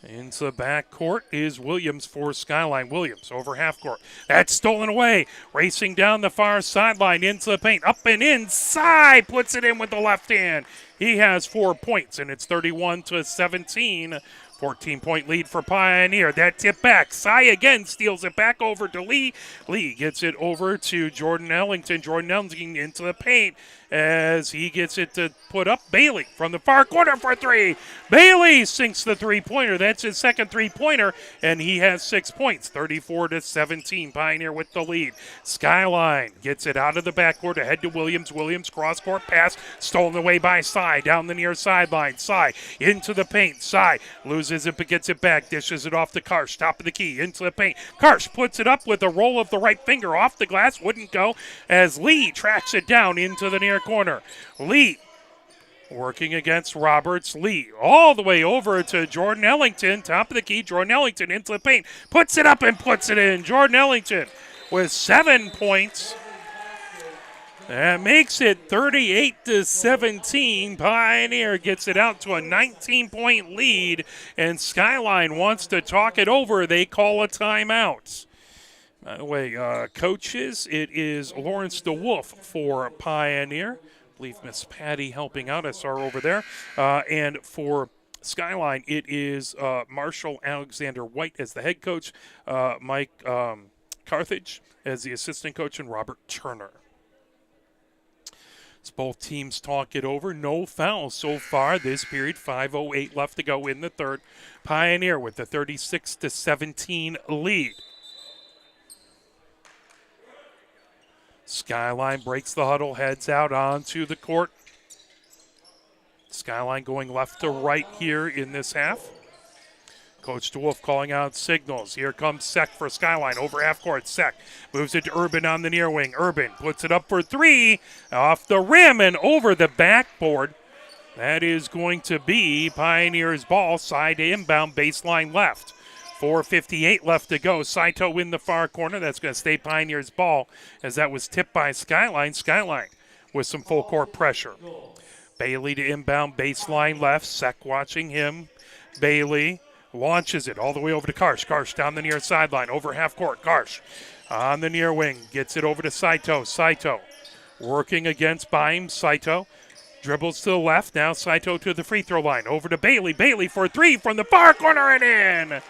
Into the backcourt is Williams for Skyline. Williams over half court. That's stolen away. Racing down the far sideline into the paint. Up and inside. Puts it in with the left hand. He has 4 points, and it's 31-17. 14-point lead for Pioneer. That tip back. Sy again steals it back over to Lee. Lee gets it over to Jordan Ellington. Jordan Ellington into the paint as he gets it to put up. Bailey from the far corner for 3. Bailey sinks the three-pointer. That's his second three-pointer, and he has 6 points. 34-17. Pioneer with the lead. Skyline gets it out of the backcourt ahead to Williams. Williams cross-court pass stolen away by Sy down the near sideline. Sy into the paint. Sy loses it but gets it back. Dishes it off to Karsh. Top of the key into the paint. Karsh puts it up with a roll of the right finger off the glass. Wouldn't go as Lee tracks it down into the near corner. Lee working against Roberts. Lee all the way over to Jordan Ellington. Top of the key. Jordan Ellington into the paint. Puts it up and puts it in. Jordan Ellington with 7 points. That makes it 38-17. Pioneer gets it out to a 19-point lead, and Skyline wants to talk it over. They call a timeout. By the way, coaches, it is Lawrence DeWolf for Pioneer. I believe Miss Patty helping out. I saw her over there. And for Skyline, it is Marshall Alexander White as the head coach, Mike Carthage as the assistant coach, and Robert Turner. As both teams talk it over, no fouls so far this period. 5:08 left to go in the third. Pioneer with the 36-17 lead. Skyline breaks the huddle, heads out onto the court. Skyline going left to right here in this half. Coach DeWolf calling out signals. Here comes Sek for Skyline. Over half court, Sek moves it to Urban on the near wing. Urban puts it up for three. Off the rim and over the backboard. That is going to be Pioneer's ball. Side to inbound, baseline left. 4:58 left to go. Saito in the far corner. That's going to stay Pioneer's ball as that was tipped by Skyline. Skyline with some full court pressure. Bailey to inbound, baseline left. Sek watching him. Bailey launches it all the way over to Karsh. Karsh down the near sideline, over half court. Karsh on the near wing, gets it over to Saito. Saito working against Baim. Saito dribbles to the left. Now Saito to the free throw line. Over to Bailey. Bailey for three from the far corner and in.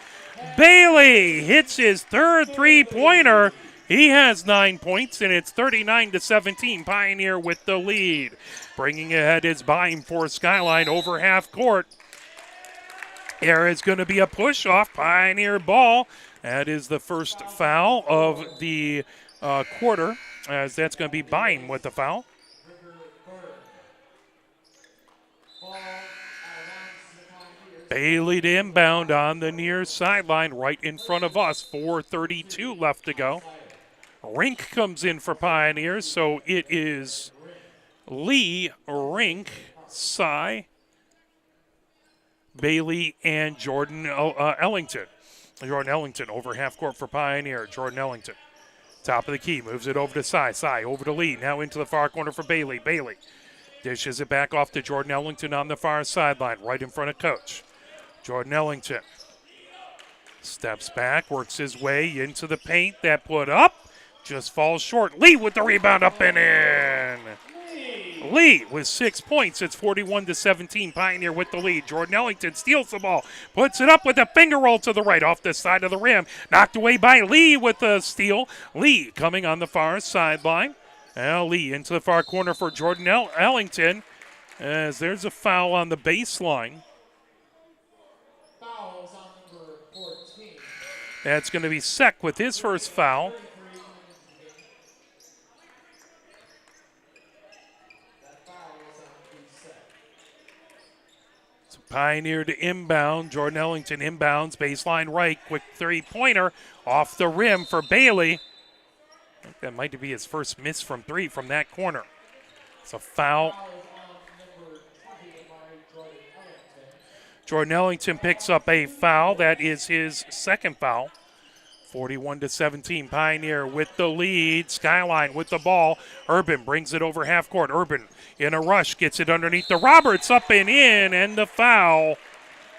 Bailey hits his third three-pointer. He has 9 points, and it's 39-17. Pioneer with the lead. Bringing ahead is Baim for Skyline over half court. There is going to be a push off Pioneer ball. That is the first foul of the quarter, as that's going to be Baim with the foul. Bailey to inbound on the near sideline right in front of us. 4:32 left to go. Rink comes in for Pioneers, so it is Lee, Rink, Cy, Bailey, and Jordan Ellington. Jordan Ellington over half court for Pioneer. Jordan Ellington, top of the key, moves it over to Cy. Cy over to Lee, now into the far corner for Bailey. Bailey dishes it back off to Jordan Ellington on the far sideline, right in front of Coach. Jordan Ellington steps back, works his way into the paint. That put up just falls short. Lee with the rebound, up and in. Lee with 6 points. It's 41-17. Pioneer with the lead. Jordan Ellington steals the ball, puts it up with a finger roll to the right off the side of the rim. Knocked away by Lee with the steal. Lee coming on the far sideline. Now Lee into the far corner for Jordan Ellington, as there's a foul on the baseline. Fouls on number 14. That's going to be Sek with his first foul. So Pioneer to inbound. Jordan Ellington inbounds, baseline right. Quick three-pointer off the rim for Bailey. I think that might be his first miss from three from that corner. It's a foul. Jordan Ellington picks up a foul. That is his second foul. 41-17. Pioneer with the lead. Skyline with the ball. Urban brings it over half court. Urban in a rush gets it underneath the Roberts, up and in, and the foul.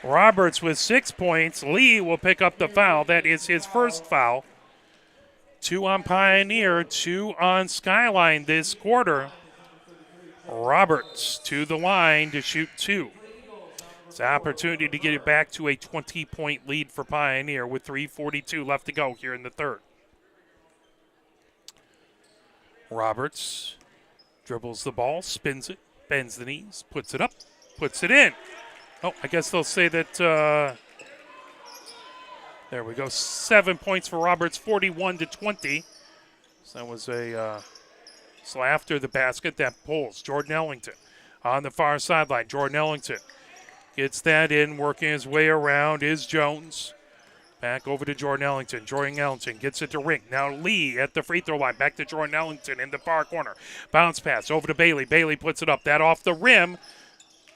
Roberts with 6 points. Lee will pick up the foul. That is his first foul. 2 on Pioneer, 2 on Skyline this quarter. Roberts to the line to shoot 2. It's an opportunity to get it back to a 20-point lead for Pioneer with 3:42 left to go here in the third. Roberts dribbles the ball, spins it, bends the knees, puts it up, puts it in. Oh, I guess they'll say that... There we go. 7 points for Roberts, 41-20. So that was so after the basket, that pulls. Jordan Ellington on the far sideline. Jordan Ellington gets that in, working his way around is Jones. Back over to Jordan Ellington. Jordan Ellington gets it to Rink. Now Lee at the free throw line. Back to Jordan Ellington in the far corner. Bounce pass over to Bailey. Bailey puts it up. That off the rim.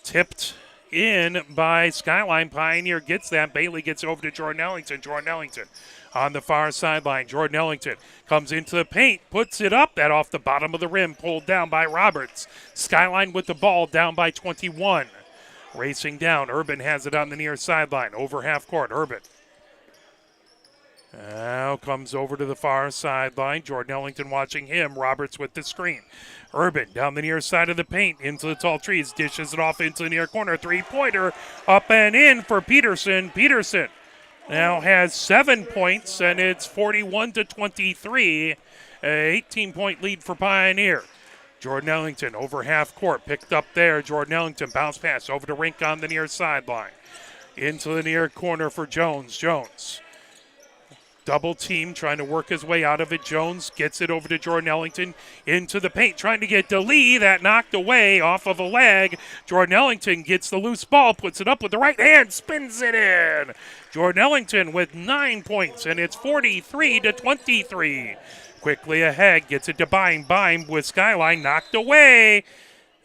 Tipped in by Skyline. Pioneer gets that. Bailey gets over to Jordan Ellington. Jordan Ellington on the far sideline. Jordan Ellington comes into the paint, puts it up. That off the bottom of the rim, pulled down by Roberts. Skyline with the ball, down by 21. Racing down, Urban has it on the near sideline. Over half court, Urban. Now comes over to the far sideline. Jordan Ellington watching him. Roberts with the screen. Urban down the near side of the paint into the tall trees. Dishes it off into the near corner. Three-pointer up and in for Peterson. Peterson now has 7 points, and it's 41-23. 18-point lead for Pioneer. Jordan Ellington over half court. Picked up there. Jordan Ellington bounce pass over to Rink on the near sideline. Into the near corner for Jones. Jones. Double team trying to work his way out of it. Jones gets it over to Jordan Ellington into the paint, trying to get to Lee. That knocked away off of a leg. Jordan Ellington gets the loose ball, puts it up with the right hand, spins it in. Jordan Ellington with 9 points, and it's 43-23. Quickly ahead, gets it to Bime. Bime with Skyline, knocked away.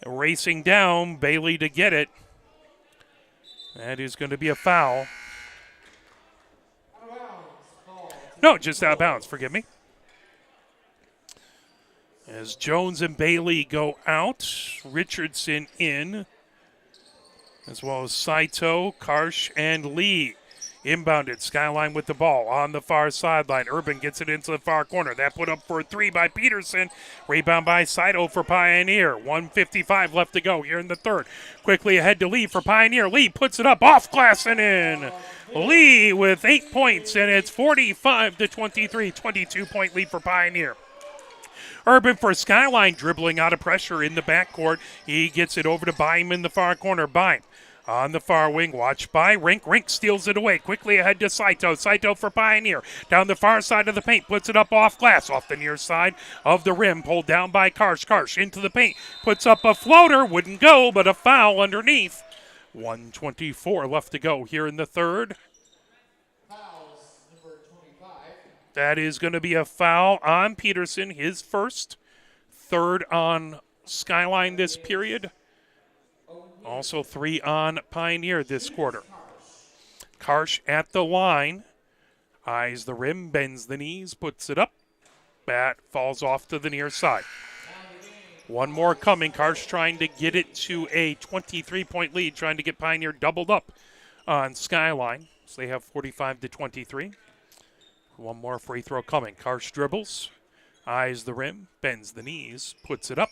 Racing down, Bailey to get it. That is going to be a foul. No, just out of bounds, forgive me. As Jones and Bailey go out, Richardson in, as well as Saito, Karsh, and Lee. Inbounded, Skyline with the ball on the far sideline. Urban gets it into the far corner. That put up for a three by Peterson. Rebound by Saito for Pioneer. 1:55 left to go here in the third. Quickly ahead to Lee for Pioneer. Lee puts it up off glass and in. Lee with 8 points, and it's 45-23. 22-point lead for Pioneer. Urban for Skyline, dribbling out of pressure in the backcourt. He gets it over to Bime in the far corner. Bime on the far wing, watched by Rink. Rink steals it away. Quickly ahead to Saito. Saito for Pioneer. Down the far side of the paint. Puts it up off glass. Off the near side of the rim. Pulled down by Karsh. Karsh into the paint. Puts up a floater. Wouldn't go, but a foul underneath. 1:24 left to go here in the third. Fouls, number 25. That is going to be a foul on Peterson. His first. Third on Skyline this period. Also 3 on Pioneer this quarter. Karsh at the line. Eyes the rim, bends the knees, puts it up. Bat falls off to the near side. One more coming. Karsh trying to get it to a 23-point lead, trying to get Pioneer doubled up on Skyline. So they have 45-23. One more free throw coming. Karsh dribbles, eyes the rim, bends the knees, puts it up.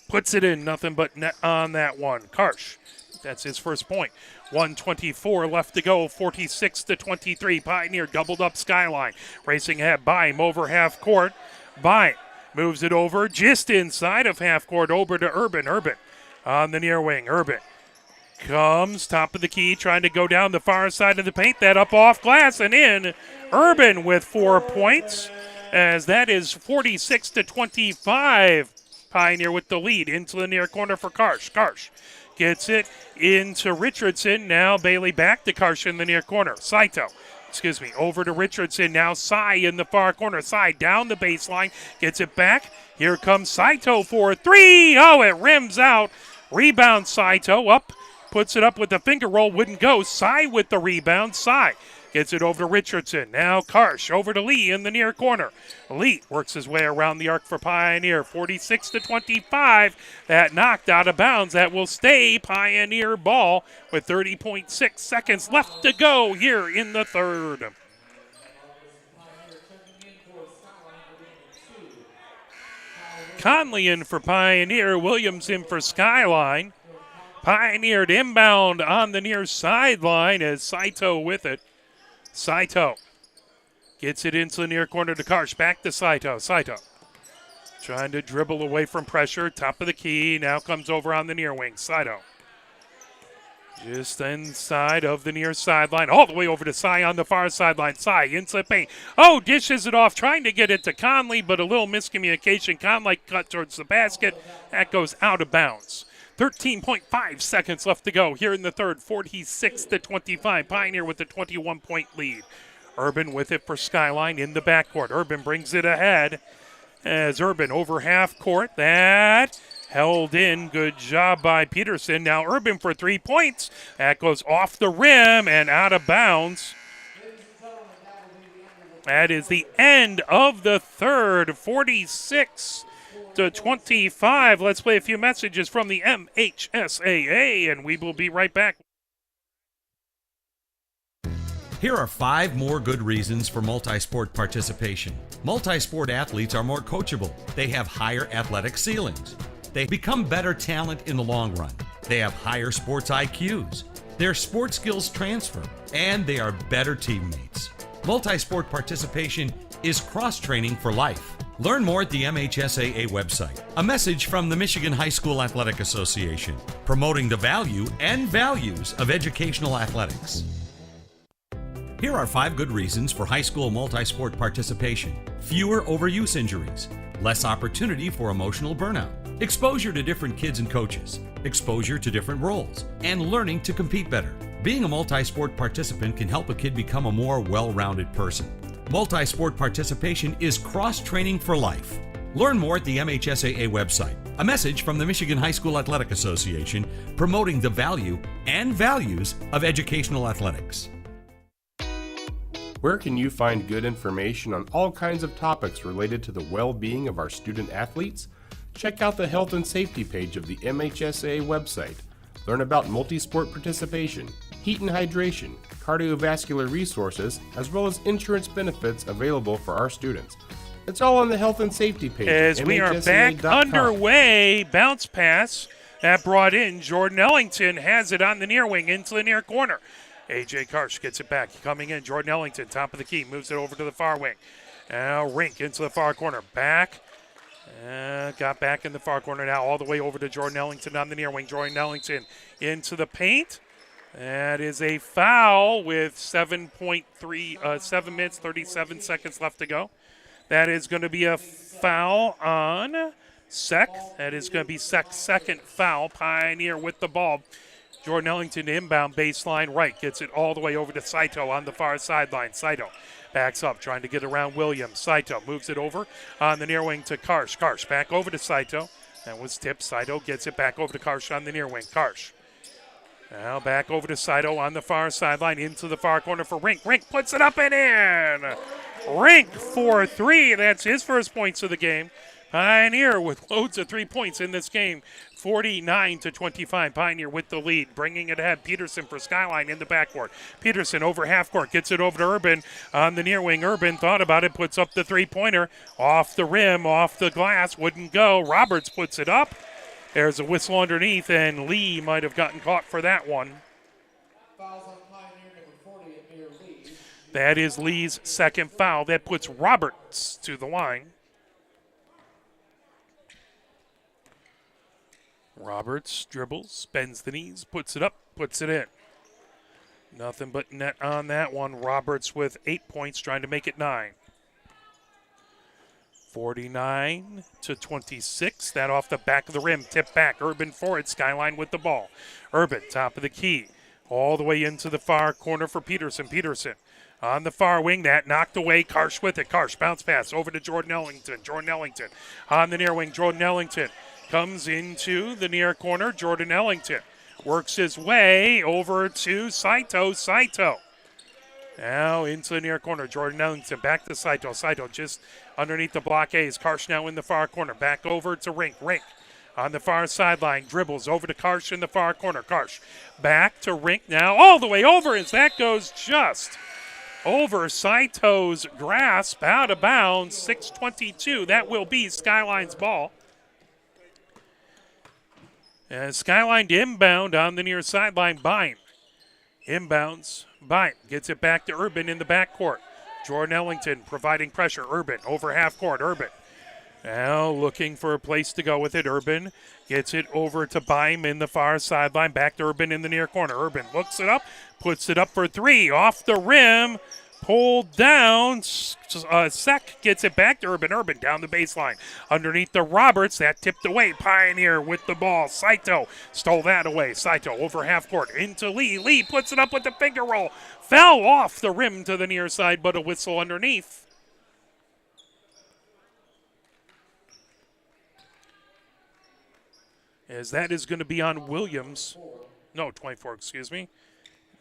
Puts it in, nothing but net on that one. Karsh, that's his first point. 1:24 left to go, 46-23. Pioneer doubled up Skyline. Racing ahead, Bime over half court. Bime moves it over just inside of half court, over to Urban. Urban on the near wing. Urban comes top of the key, trying to go down the far side of the paint. That up off glass and in. Urban with 4 points, as that is 46-25. Pioneer with the lead into the near corner for Karsh. Karsh gets it into Richardson. Now Bailey back to Karsh in the near corner. Saito, over to Richardson. Now Sai in the far corner. Sai down the baseline, gets it back. Here comes Saito for a three. Oh, it rims out. Rebound Saito up. Puts it up with the finger roll. Wouldn't go. Sai with the rebound. Sai gets it over to Richardson. Now Karsh over to Lee in the near corner. Lee works his way around the arc for Pioneer. 46-25. That knocked out of bounds. That will stay Pioneer ball with 30.6 seconds left to go here in the third. Conley in for Pioneer. Williams in for Skyline. Pioneer inbound on the near sideline as Saito with it. Saito gets it into the near corner to Karsh. Back to Saito. Saito trying to dribble away from pressure. Top of the key. Now comes over on the near wing. Saito just inside of the near sideline. All the way over to Sai on the far sideline. Sai into the paint. Oh, dishes it off. Trying to get it to Conley, but a little miscommunication. Conley cut towards the basket. That goes out of bounds. 13.5 seconds left to go here in the third. 46-25. Pioneer with a 21-point lead. Urban with it for Skyline in the backcourt. Urban brings it ahead as Urban over half court. That held in. Good job by Peterson. Now Urban for 3 points. That goes off the rim and out of bounds. That is the end of the third, 46-25. Let's play a few messages from the MHSAA, and we will be right back. Here are 5 more good reasons for multi-sport participation. Multi-sport athletes are more coachable. They have higher athletic ceilings. They become better talent in the long run. They have higher sports IQs. Their sport skills transfer, and they are better teammates. Multi-sport participation is cross-training for life. Learn more at the MHSAA website. A message from the Michigan High School Athletic Association, promoting the value and values of educational athletics. Here are 5 good reasons for high school multi-sport participation. Fewer overuse injuries, less opportunity for emotional burnout, exposure to different kids and coaches, exposure to different roles, and learning to compete better. Being a multi-sport participant can help a kid become a more well-rounded person. Multi-sport participation is cross-training for life. Learn more at the MHSAA website. A message from the Michigan High School Athletic Association, promoting the value and values of educational athletics. Where can you find good information on all kinds of topics related to the well-being of our student athletes? Check out the health and safety page of the MHSAA website. Learn about multi-sport participation, heat and hydration, cardiovascular resources, as well as insurance benefits available for our students. It's all on the health and safety page. As we are back underway, bounce pass that brought in Jordan Ellington has it on the near wing into the near corner. A.J. Karsh gets it back. Coming in, Jordan Ellington, top of the key, moves it over to the far wing. Now Rink into the far corner. Back. Got back in the far corner now, all the way over to Jordan Ellington on the near wing. Jordan Ellington into the paint. That is a foul with 7 minutes, 37 seconds left to go. That is going to be a foul on Sek. That is going to be Sek's second foul. Pioneer with the ball. Jordan Ellington inbound baseline right. Gets it all the way over to Saito on the far sideline. Saito backs up, trying to get around Williams. Saito moves it over on the near wing to Karsh. Karsh back over to Saito. That was tipped. Saito gets it back over to Karsh on the near wing. Karsh now back over to Saito on the far sideline into the far corner for Rink. Rink puts it up and in. Rink for 3. That's his first points of the game. Pioneer with loads of 3 points in this game. 49-25. Pioneer with the lead, bringing it ahead. Peterson for Skyline in the backcourt. Peterson over half court, gets it over to Urban on the near wing. Urban thought about it, puts up the 3-pointer. Off the rim, off the glass, wouldn't go. Roberts puts it up. There's a whistle underneath, and Lee might have gotten caught for that one. Fouls on Pioneer number 40 at near Lee. That is Lee's second foul. That puts Roberts to the line. Roberts dribbles, bends the knees, puts it up, puts it in. Nothing but net on that one. Roberts with 8 points, trying to make it 9. 49-26. That off the back of the rim, tip back. Urban for it. Skyline with the ball. Urban, top of the key, all the way into the far corner for Peterson. Peterson on the far wing, that knocked away. Karsh with it. Karsh bounce pass over to Jordan Ellington. Jordan Ellington on the near wing. Jordan Ellington comes into the near corner. Jordan Ellington works his way over to Saito. Saito now into the near corner. Jordan Ellington back to Saito. Saito just underneath the blockades. Karsh now in the far corner. Back over to Rink. Rink on the far sideline. Dribbles over to Karsh in the far corner. Karsh back to Rink now. All the way over as that goes just over Saito's grasp. Out of bounds. 6:22. That will be Skyline's ball. Skyline to inbound on the near sideline. Bine inbounds. Bine gets it back to Urban in the backcourt. Jordan Ellington providing pressure. Urban over half court. Urban now looking for a place to go with it. Urban gets it over to Bime in the far sideline. Back to Urban in the near corner. Urban looks it up, puts it up for 3. Off the rim. Pulled down. Sek gets it back to Urban. Urban down the baseline. Underneath the Roberts. That tipped away. Pioneer with the ball. Saito stole that away. Saito over half court into Lee. Lee puts it up with the finger roll. Fell off the rim to the near side, but a whistle underneath. as that is going to be on Williams. No, 24, excuse me.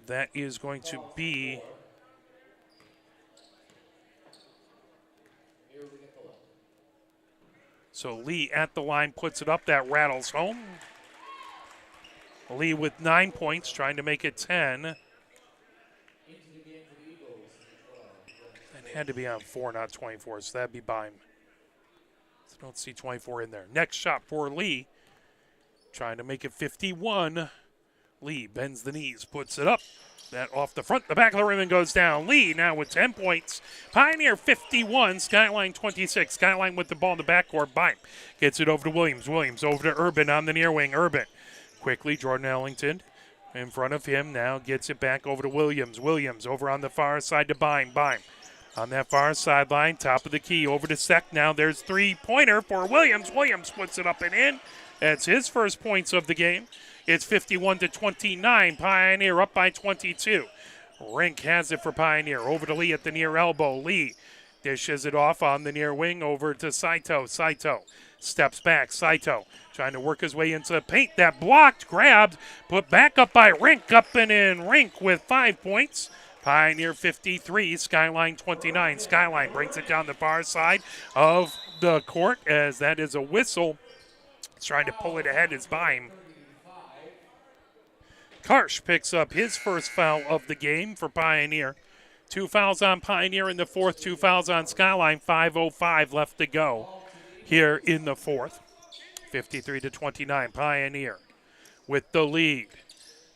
That is going to be so Lee at the line puts it up. That rattles home. Lee with 9 points, trying to make it 10. It had to be on 4, not 24, so that'd be Bime. So don't see 24 in there. Next shot for Lee, trying to make it 51. Lee bends the knees, puts it up. That off the front, the back of the rim and goes down. Lee now with 10 points. Pioneer 51, Skyline 26. Skyline with the ball in the backcourt. Bime gets it over to Williams. Williams over to Urban on the near wing. Urban quickly, Jordan Ellington in front of him. Now gets it back over to Williams. Williams over on the far side to Bime. Bime on that far sideline, top of the key, over to Sek. Now there's three-pointer for Williams. Williams puts it up and in. That's his first points of the game. It's 51-29. Pioneer up by 22. Rink has it for Pioneer. Over to Lee at the near elbow. Lee dishes it off on the near wing over to Saito. Saito steps back. Saito trying to work his way into the paint. That blocked, grabbed, put back up by Rink. Up and in. Rink with 5 points. Pioneer 53, Skyline 29. Skyline brings it down the far side of the court as that is a whistle. He's trying to pull it ahead is Bime. Karsh picks up his first foul of the game for Pioneer. 2 fouls on Pioneer in the fourth, 2 fouls on Skyline. 5:05 left to go here in the fourth. 53-29, Pioneer with the lead.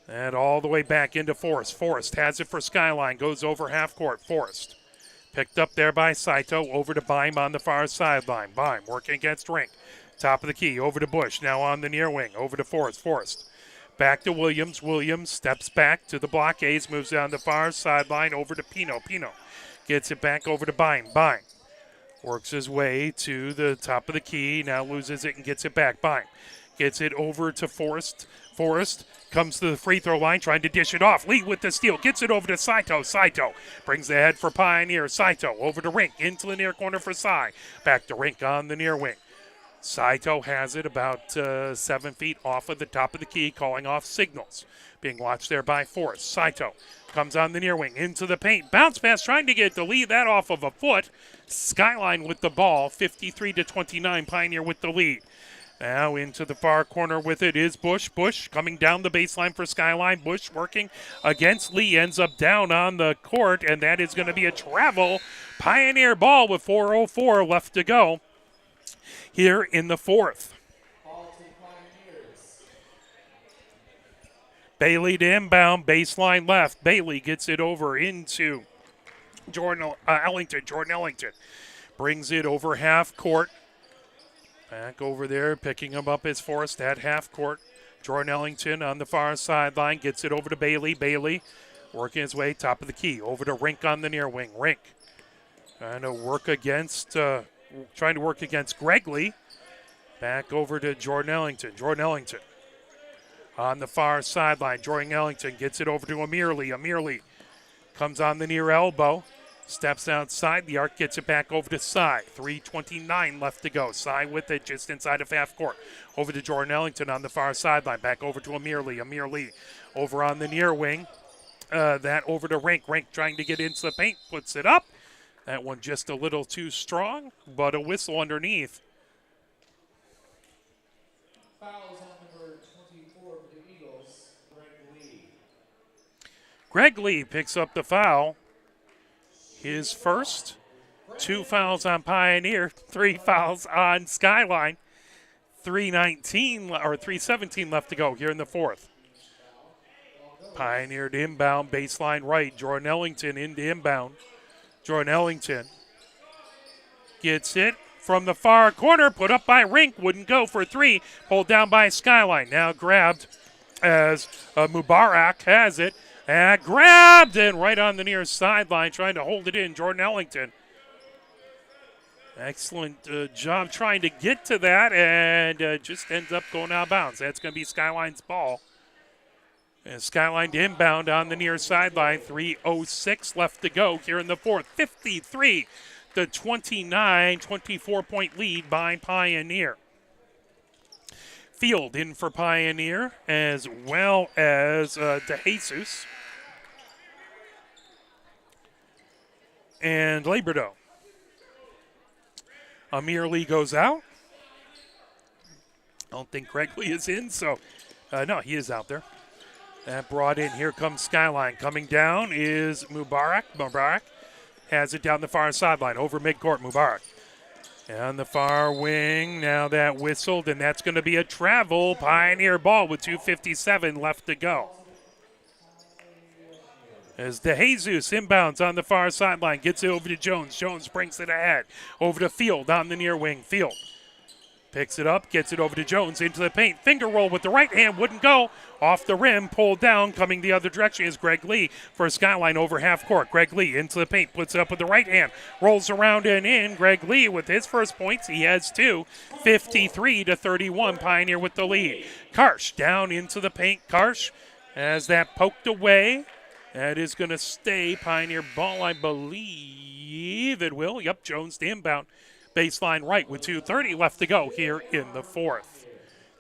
And all the way back into Forrest. Forrest has it for Skyline, goes over half court. Forrest picked up there by Saito, over to Bime on the far sideline. Bime working against Rink. Top of the key, over to Bush, now on the near wing, over to Forrest. Forrest back to Williams. Williams steps back to the blockades, moves down the far sideline, over to Pino. Pino gets it back over to Bime. Bime works his way to the top of the key, now loses it and gets it back. Bime gets it over to Forrest. Forrest comes to the free throw line, trying to dish it off. Lee with the steal, gets it over to Saito. Saito brings the head for Pioneer. Saito over to Rink, into the near corner for Sai. Back to Rink on the near wing. Saito has it about 7 feet off of the top of the key, calling off signals. Being watched there by Forrest. Saito comes on the near wing, into the paint. Bounce pass, trying to get the lead, that off of a foot. Skyline with the ball, 53-29, Pioneer with the lead. Now into the far corner with it is Bush. Bush coming down the baseline for Skyline. Bush working against Lee, ends up down on the court, and that is going to be a travel. Pioneer ball with 4:04 left to go here in the fourth. Bailey to inbound, baseline left. Bailey gets it over into Jordan Ellington. Jordan Ellington brings it over half court. Back over there, picking him up as Forrest at half court. Jordan Ellington on the far sideline, gets it over to Bailey. Bailey working his way top of the key, over to Rink on the near wing. Rink trying to work against Gregley. Back over to Jordan Ellington. Jordan Ellington on the far sideline. Jordan Ellington gets it over to Amir Lee. Amir Lee comes on the near elbow. Steps outside the arc, gets it back over to Sai. 3:29 left to go. Sai with it just inside of half court. Over to Jordan Ellington on the far sideline. Back over to Amir Lee. Amir Lee over on the near wing. That over to Rink. Rink trying to get into the paint. Puts it up. That one just a little too strong, but a whistle underneath. Fouls on number 24 for the Eagles, Greg Lee. Greg Lee picks up the foul. His first. 2 fouls on Pioneer, 3 fouls on Skyline. 3:17 left to go here in the fourth. Pioneer to inbound, baseline right. Jordan Ellington into inbound. Jordan Ellington gets it from the far corner, put up by Rink, wouldn't go for 3. Pulled down by Skyline. Now grabbed as Mubarak has it. And grabbed and right on the near sideline, trying to hold it in. Jordan Ellington. Excellent job trying to get to that, and just ends up going out of bounds. That's going to be Skyline's ball. And Skyline to inbound on the near sideline. 3:06 left to go here in the fourth. 53-29, 24-point lead by Pioneer. Field in for Pioneer, as well as DeJesus and Labordo. Amir Lee goes out. I don't think Greg Lee is in, so no, he is out there. That brought in, here comes Skyline. Coming down is Mubarak. Mubarak has it down the far sideline, over midcourt, Mubarak. On the far wing, now that whistled, and that's going to be a travel. Pioneer ball with 2:57 left to go. As DeJesus inbounds on the far sideline, gets it over to Jones. Jones brings it ahead. Over to Field on the near wing. Field picks it up, gets it over to Jones into the paint. Finger roll with the right hand, wouldn't go. Off the rim, pulled down, coming the other direction is Greg Lee for Skyline over half court. Greg Lee into the paint, puts it up with the right hand, rolls around and in. Greg Lee with his first points, he has two. 53-31, Pioneer with the lead. Karsh down into the paint. Karsh has that poked away. That is going to stay Pioneer ball, I believe it will. Yep, Jones to inbound. Baseline right with 2:30 left to go here in the fourth.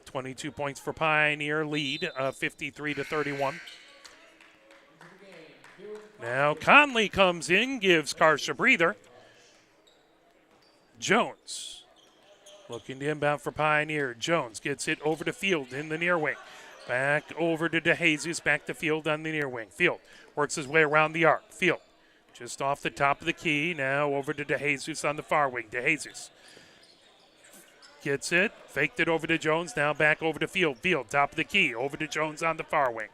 22 points for Pioneer, lead 53-31. Now Conley comes in, gives Karsh a breather. Jones looking to inbound for Pioneer. Jones gets it over to Field in the near wing. Back over to DeJesus, back to Field on the near wing. Field works his way around the arc. Field just off the top of the key. Now over to DeJesus on the far wing. DeJesus gets it, faked it over to Jones. Now back over to Field. Field, top of the key, over to Jones on the far wing.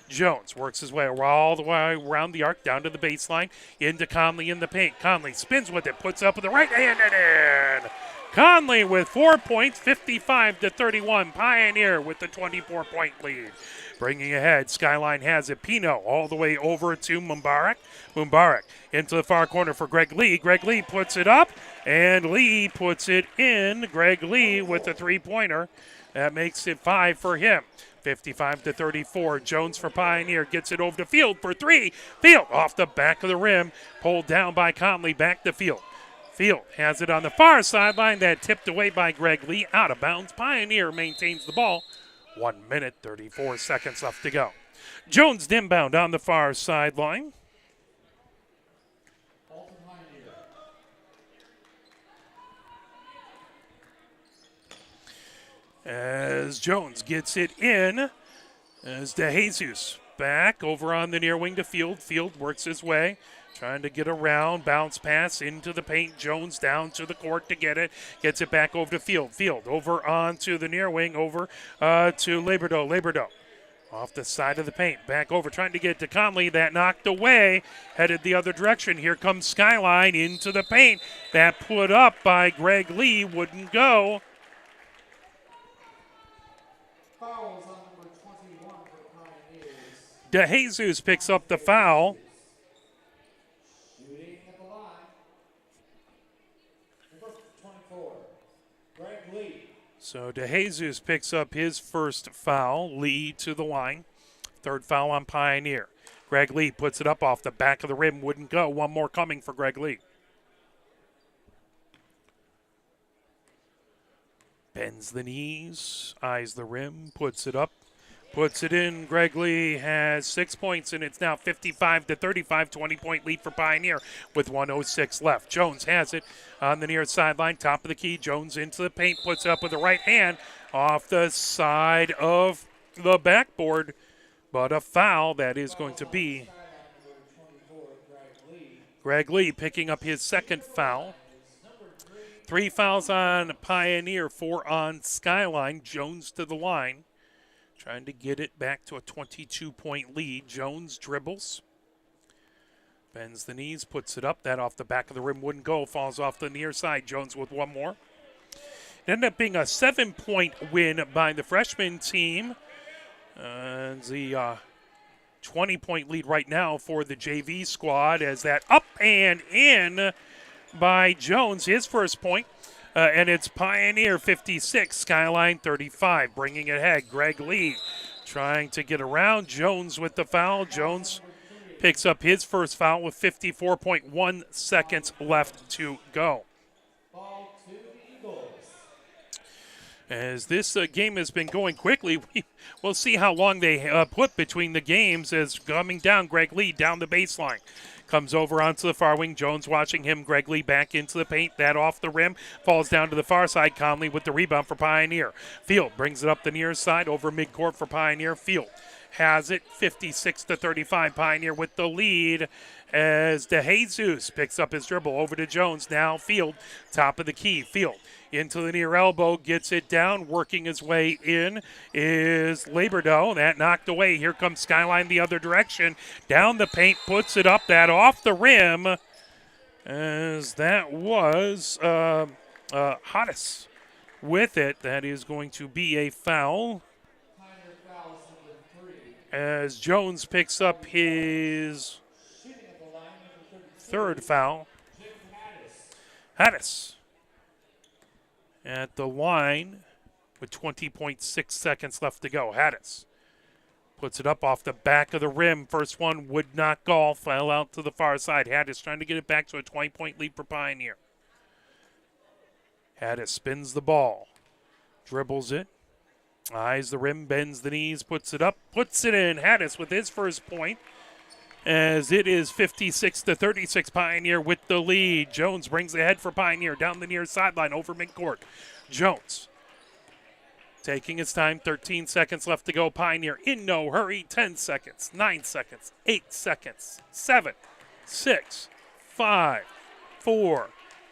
Jones works his way all the way around the arc, down to the baseline, into Conley in the paint. Conley spins with it, puts up with the right hand and in. Conley with 4 points, 55-31. Pioneer with the 24-point lead. Bringing ahead, Skyline has it. Pino all the way over to Mubarak. Mubarak into the far corner for Greg Lee. Greg Lee puts it up, and Lee puts it in. Greg Lee with the three-pointer. That makes it 5 for him. 55-34. Jones for Pioneer gets it over to Field for three. Field off the back of the rim. Pulled down by Conley. Back to Field. Field has it on the far sideline. That tipped away by Greg Lee. Out of bounds. Pioneer maintains the ball. 1 minute, 34 seconds left to go. Jones inbound on the far sideline. As Jones gets it in, as DeJesus back over on the near wing to Field. Field works his way, trying to get around, bounce pass into the paint. Jones down to the court to get it. Gets it back over to Field. Field over onto the near wing, over to Labordo. Labordo off the side of the paint. Back over, trying to get to Conley. That knocked away, headed the other direction. Here comes Skyline into the paint. That put up by Greg Lee wouldn't go. Fouls on number 21 for Pioneers. DeJesus picks up the foul. Shooting at the line. Number 24, Greg Lee. So DeJesus picks up his first foul. Lee to the line. Third foul on Pioneer. Greg Lee puts it up off the back of the rim. Wouldn't go. One more coming for Greg Lee. Bends the knees, eyes the rim, puts it up, puts it in. Greg Lee has 6 points, and it's now 55-35, 20-point lead for Pioneer with 1:06 left. Jones has it on the near sideline, top of the key. Jones into the paint, puts it up with the right hand off the side of the backboard, but a foul that is going to be Greg Lee picking up his second foul. 3 fouls on Pioneer, 4 on Skyline. Jones to the line, trying to get it back to a 22-point lead. Jones dribbles, bends the knees, puts it up. That off the back of the rim wouldn't go, falls off the near side. Jones with one more. It ended up being a 7-point win by the freshman team. The 20-point lead right now for the JV squad, as that up and in by Jones, his first point, and it's Pioneer 56, Skyline 35, bringing it ahead. Greg Lee trying to get around Jones with the foul. Jones picks up his first foul with 54.1 seconds left to go. Ball to the Eagles. As this game has been going quickly, we'll see how long they put between the games as coming down. Greg Lee down the baseline. Comes over onto the far wing. Jones watching him. Greg Lee back into the paint. That off the rim. Falls down to the far side. Conley with the rebound for Pioneer. Field brings it up the near side over midcourt for Pioneer. Field has it 56-35. Pioneer with the lead as DeJesus picks up his dribble over to Jones. Now Field, top of the key. Field into the near elbow, gets it down, working his way in is Labordeaux. That knocked away. Here comes Skyline the other direction. Down the paint, puts it up, that off the rim, as that was Hodges with it. That is going to be a foul. As Jones picks up his third foul. Hodges at the line with 20.6 seconds left to go. Hodges puts it up off the back of the rim. First one would not go. Fell out to the far side. Hodges trying to get it back to a 20-point lead for Pioneer. Hodges spins the ball. Dribbles it. Eyes the rim, bends the knees, puts it up, puts it in. Hodges with his first point. As it is 56-36, Pioneer with the lead. Jones brings the head for Pioneer down the near sideline over midcourt. Jones taking his time, 13 seconds left to go. Pioneer in no hurry, 10 seconds, 9 seconds, 8 seconds, 7, 6, 5, 4,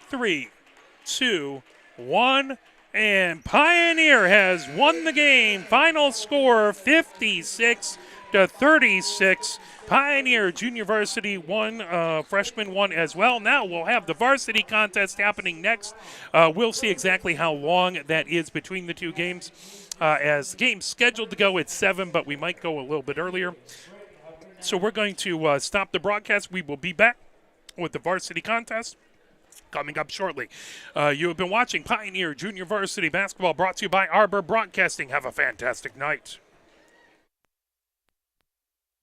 3, 2, 1. And Pioneer has won the game. Final score 56-36. Pioneer Junior Varsity won, freshman won as well. Now we'll have the varsity contest happening next. We'll see exactly how long that is between the two games. As the game's scheduled to go at 7, but we might go a little bit earlier. So we're going to stop the broadcast. We will be back with the varsity contest coming up shortly. You have been watching Pioneer Junior Varsity Basketball, brought to you by Arbor Broadcasting. Have a fantastic night.